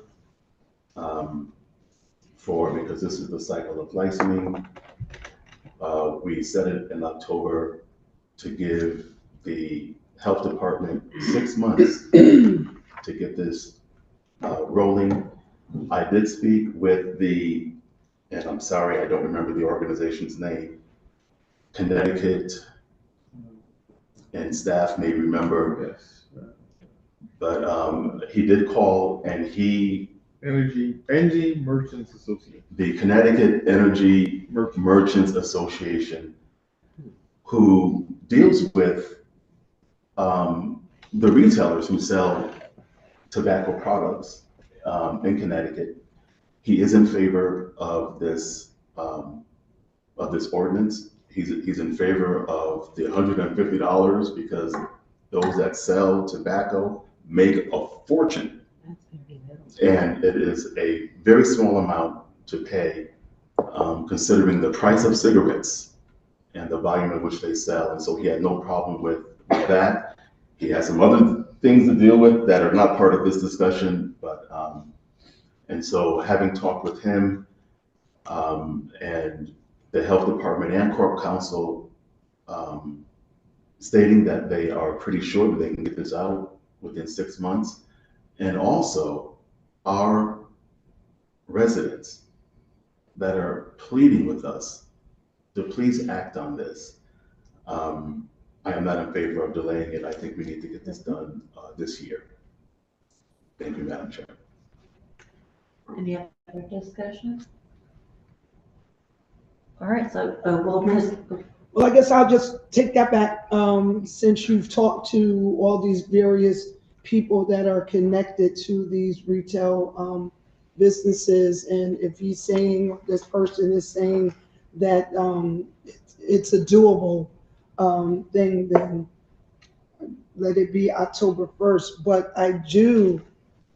because this is the cycle of licensing. We set it in October to give the health department 6 months to get this rolling. I did speak with and I'm sorry, I don't remember the organization's name, Connecticut, and staff may remember. Yes. But he did call, and Energy Merchants Association. the Connecticut Energy Merchants Association, who deals with the retailers who sell tobacco products in Connecticut. He is in favor of this ordinance. He's in favor of the $150 because those that sell tobacco make a fortune. And it is a very small amount to pay, considering the price of cigarettes and the volume in which they sell. And so he had no problem with that. He has some other things to deal with that are not part of this discussion, but, and so having talked with him, and the health department and Corp Council, stating that they are pretty sure that they can get this out within 6 months. And also our residents that are pleading with us to please act on this. I am not in favor of delaying it. I think we need to get this done this year. Thank you, Madam Chair. Any other discussion? All right, so we'll Well, I guess I'll just take that back, since you've talked to all these various people that are connected to these retail businesses, and if he's saying, this person is saying that it's a doable thing, then let it be October 1st. But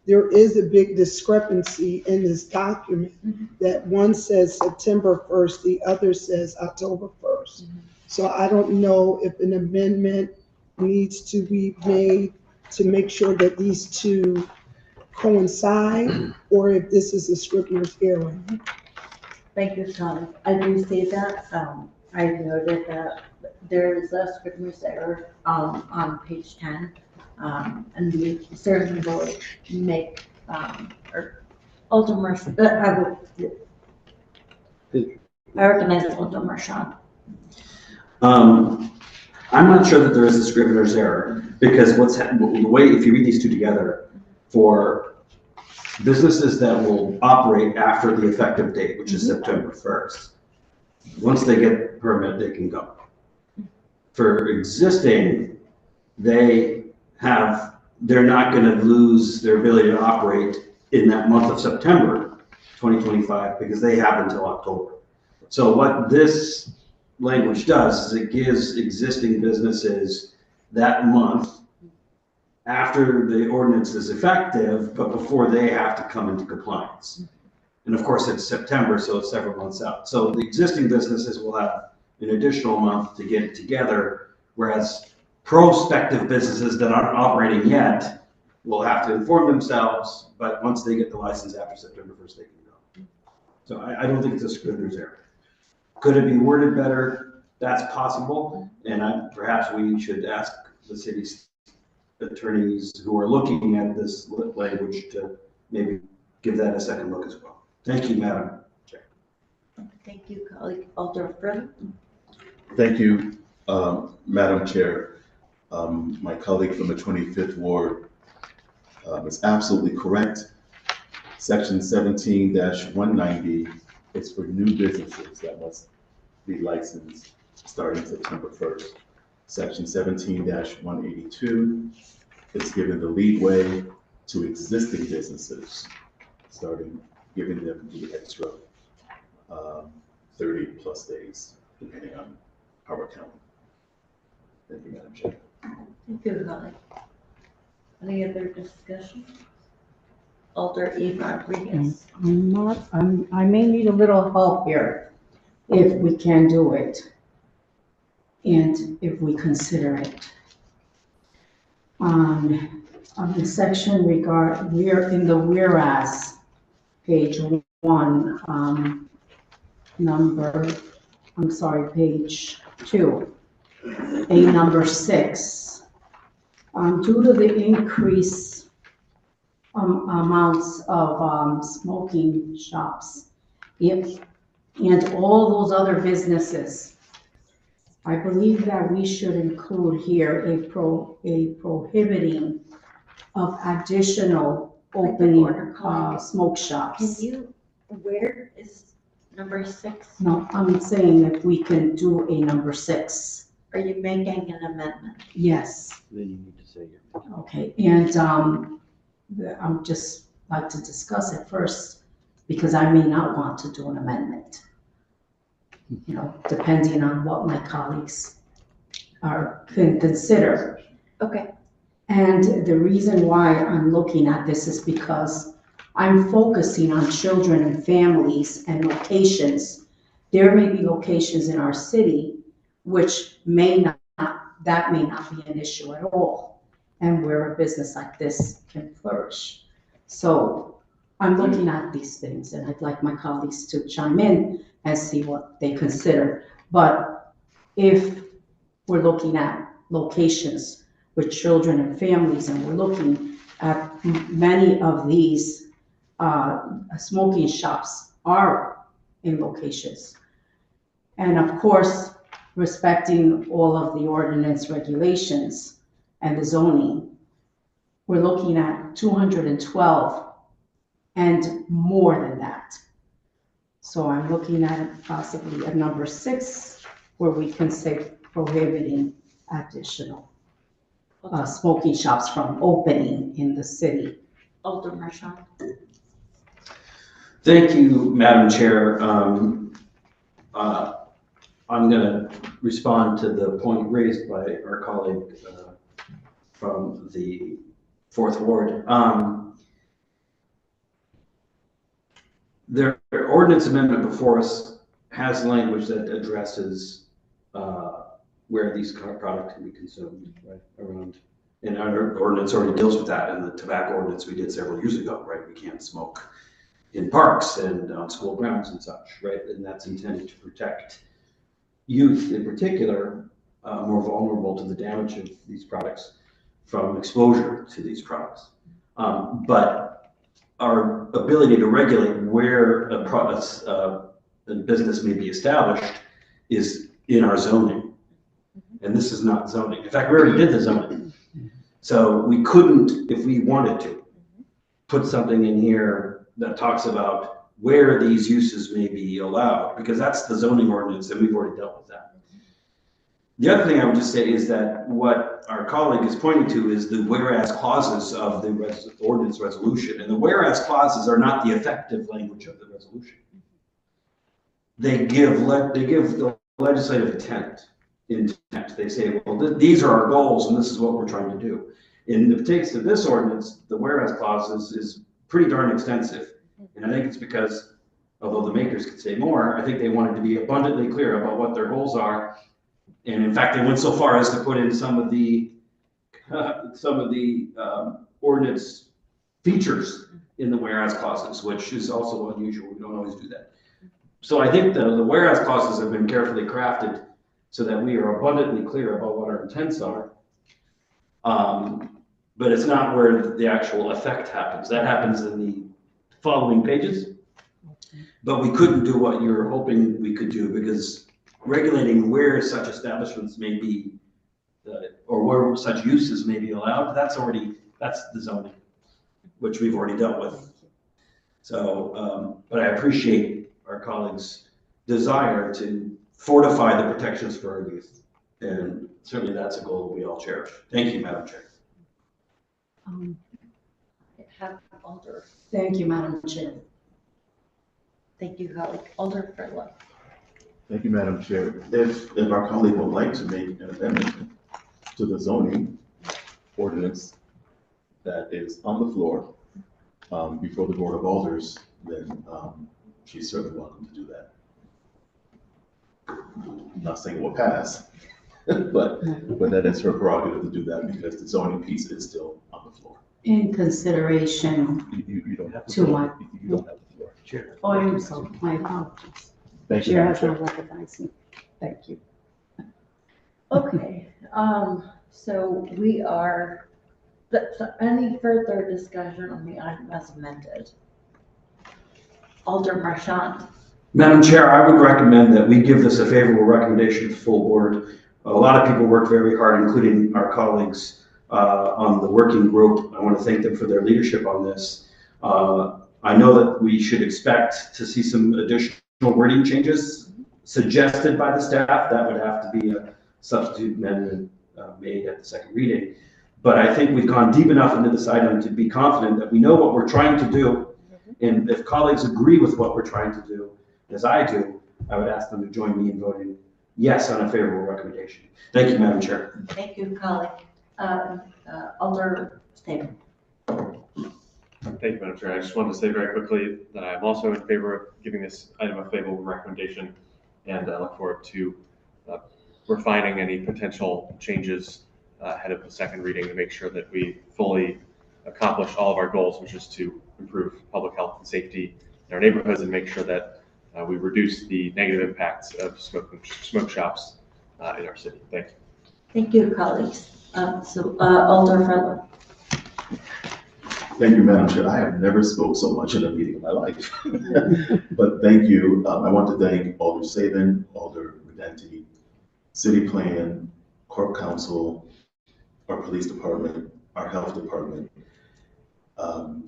there is a big discrepancy in this document that one says September 1st, the other says October 1st. So I don't know if an amendment needs to be made to make sure that these two coincide, or if this is a Scribner's error. Thank you, Tom. I do see that. I noted that there is a Scribner's error on page 10. And we certainly will make, or Alder Mershon, I recognize Alder Mershon. I'm not sure that there is a Scrivener's error, because the way, if you read these two together, for businesses that will operate after the effective date, which is September 1st, once they get the permit, they can go. For existing, they're not going to lose their ability to operate in that month of September 2025 because they have until October. So what this language does is it gives existing businesses that month after the ordinance is effective, but before they have to come into compliance. And of course, it's September, so it's several months out. So the existing businesses will have an additional month to get it together, whereas prospective businesses that aren't operating yet will have to inform themselves, but once they get the license after September 1st, they can go. So I don't think it's a scrivener's error. Could it be worded better? That's possible, and perhaps we should ask the city's attorneys who are looking at this language to maybe give that a second look as well. Thank you, Madam Chair. Thank you, colleague Alder Frith. Thank you, Madam Chair. My colleague from the 25th Ward is absolutely correct. Section 17-190 is for new businesses that must be licensed starting September 1st. Section 17-182 is giving the leeway to existing businesses, giving them the extra 30 plus days, depending on how we're counting. Thank you, Madam Chair. Thank you, colleague. Any other discussion? Alder E. Rodriguez. I may need a little help here if we can do it and if we consider it. On the section we're in the whereas, page 1, page 2, number 6. Due to the increase amounts of smoking shops, and all those other businesses, I believe that we should include here a prohibiting of additional opening smoke shops. Where is number 6? No, I'm saying if we can do a number 6. Are you making an amendment? Yes. Then you need to say your. Okay, and I would just like to discuss it first, because I may not want to do an amendment. You know, depending on what my colleagues can consider. Okay. And the reason why I'm looking at this is because I'm focusing on children and families and locations. There may be locations in our city which may not be an issue at all, and where a business like this can flourish. So I'm looking at these things, and I'd like my colleagues to chime in and see what they consider. But if we're looking at locations with children and families, and we're looking at many of these smoking shops are in locations. And of course, respecting all of the ordinance regulations and the zoning, we're looking at 212 and more than that. So I'm looking at possibly a number 6 where we can say prohibiting additional smoking shops from opening in the city. Alder Marchand. Thank you, Madam Chair. I'm going to respond to the point raised by our colleague from the 4th Ward. The ordinance amendment before us has language that addresses where these products can be consumed, right, around. And our ordinance already deals with that in the tobacco ordinance we did several years ago, right? We can't smoke in parks and on school grounds and such, right? And that's intended to protect youth in particular, more vulnerable to the damage of these products from exposure to these products. But our ability to regulate where a business may be established is in our zoning. And this is not zoning. In fact, we already did the zoning. So we couldn't, if we wanted to, put something in here that talks about where these uses may be allowed, because that's the zoning ordinance and we've already dealt with that. The other thing I would just say is that what our colleague is pointing to is the whereas clauses of the ordinance resolution. And the whereas clauses are not the effective language of the resolution. They give the legislative intent. They say, well, these are our goals and this is what we're trying to do. In the case of this ordinance, the whereas clauses is pretty darn extensive. And I think it's because, although the makers could say more, I think they wanted to be abundantly clear about what their goals are. And in fact, they went so far as to put in some of the ordinance features in the whereas clauses, which is also unusual. We don't always do that. So I think the whereas clauses have been carefully crafted so that we are abundantly clear about what our intents are. But it's not where the actual effect happens. That happens in the following pages. But we couldn't do what you're hoping we could do, because regulating where such establishments may be, or where such uses may be allowed, that's the zoning, which we've already dealt with. So, but I appreciate our colleagues' desire to fortify the protections for our youth. And certainly that's a goal we all cherish. Thank you, Madam Chair. Alder. Thank you, Madam Chair. Thank you, colleague. Alder Furlow. Thank you, Madam Chair. If our colleague would like to make an amendment to the zoning ordinance that is on the floor before the Board of Alders, then she's certainly welcome to do that. I'm not saying it will pass, but that is her prerogative to do that, because the zoning piece is still on the floor. In consideration You don't have to what? You don't have the floor. Chair. Oh, I'm sorry, my apologies. Thank you, Chair Madam has Chair. not recognized me. Thank you. Okay, so we are, so any further discussion on the item as amended? Alder Marchand. Madam Chair, I would recommend that we give this a favorable recommendation to the full board. A lot of people worked very hard, including our colleagues on the working group. I want to thank them for their leadership on this. I know that we should expect to see some additional wording changes suggested by the staff. That would have to be a substitute amendment made at the second reading. But I think we've gone deep enough into this item to be confident that we know what we're trying to do. And if colleagues agree with what we're trying to do, as I do, I would ask them to join me in voting yes on a favorable recommendation. Thank you, Madam Chair. Thank you, colleague. Alder Staben. Thank you, Madam Chair. I just wanted to say very quickly that I'm also in favor of giving this item a favorable recommendation, and I look forward to refining any potential changes ahead of the second reading to make sure that we fully accomplish all of our goals, which is to improve public health and safety in our neighborhoods and make sure that we reduce the negative impacts of smoke shops in our city. Thank you. Thank you, colleagues. Alder Furlow. Thank you, Madam Chair. I have never spoke so much in a meeting in my life. But thank you. I want to thank Alder Saban, Alder Redenti, City Plan, Corp Council, our Police Department, our Health Department,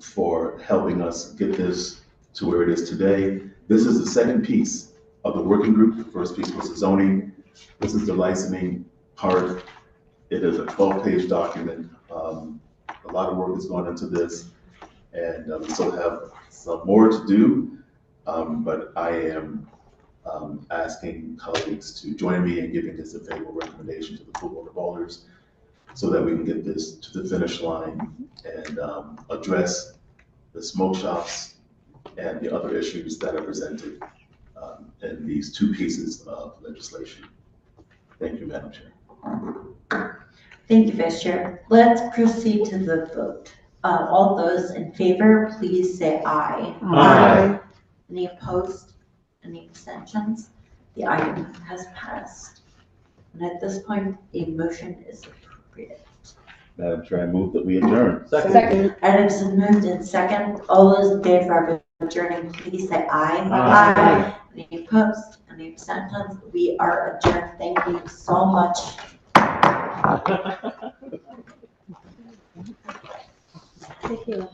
for helping us get this to where it is today. This is the second piece of the working group. The first piece was the zoning. This is the licensing part. It is a 12-page document. A lot of work has gone into this, and we still have some more to do, but I am asking colleagues to join me in giving this a favorable recommendation to the full Board of Alders so that we can get this to the finish line and address the smoke shops and the other issues that are presented in these two pieces of legislation. Thank you, Madam Chair. Thank you, Vice Chair. Let's proceed to the vote. All those in favor, please say aye. Aye. Any opposed? Any abstentions? The item has passed. And at this point, a motion is appropriate. Madam Chair, I move that we adjourn. Second. Items been moved in second. All those in favor of adjourning, please say aye. Aye. Any opposed? Any abstentions? We are adjourned. Thank you so much. Thank you.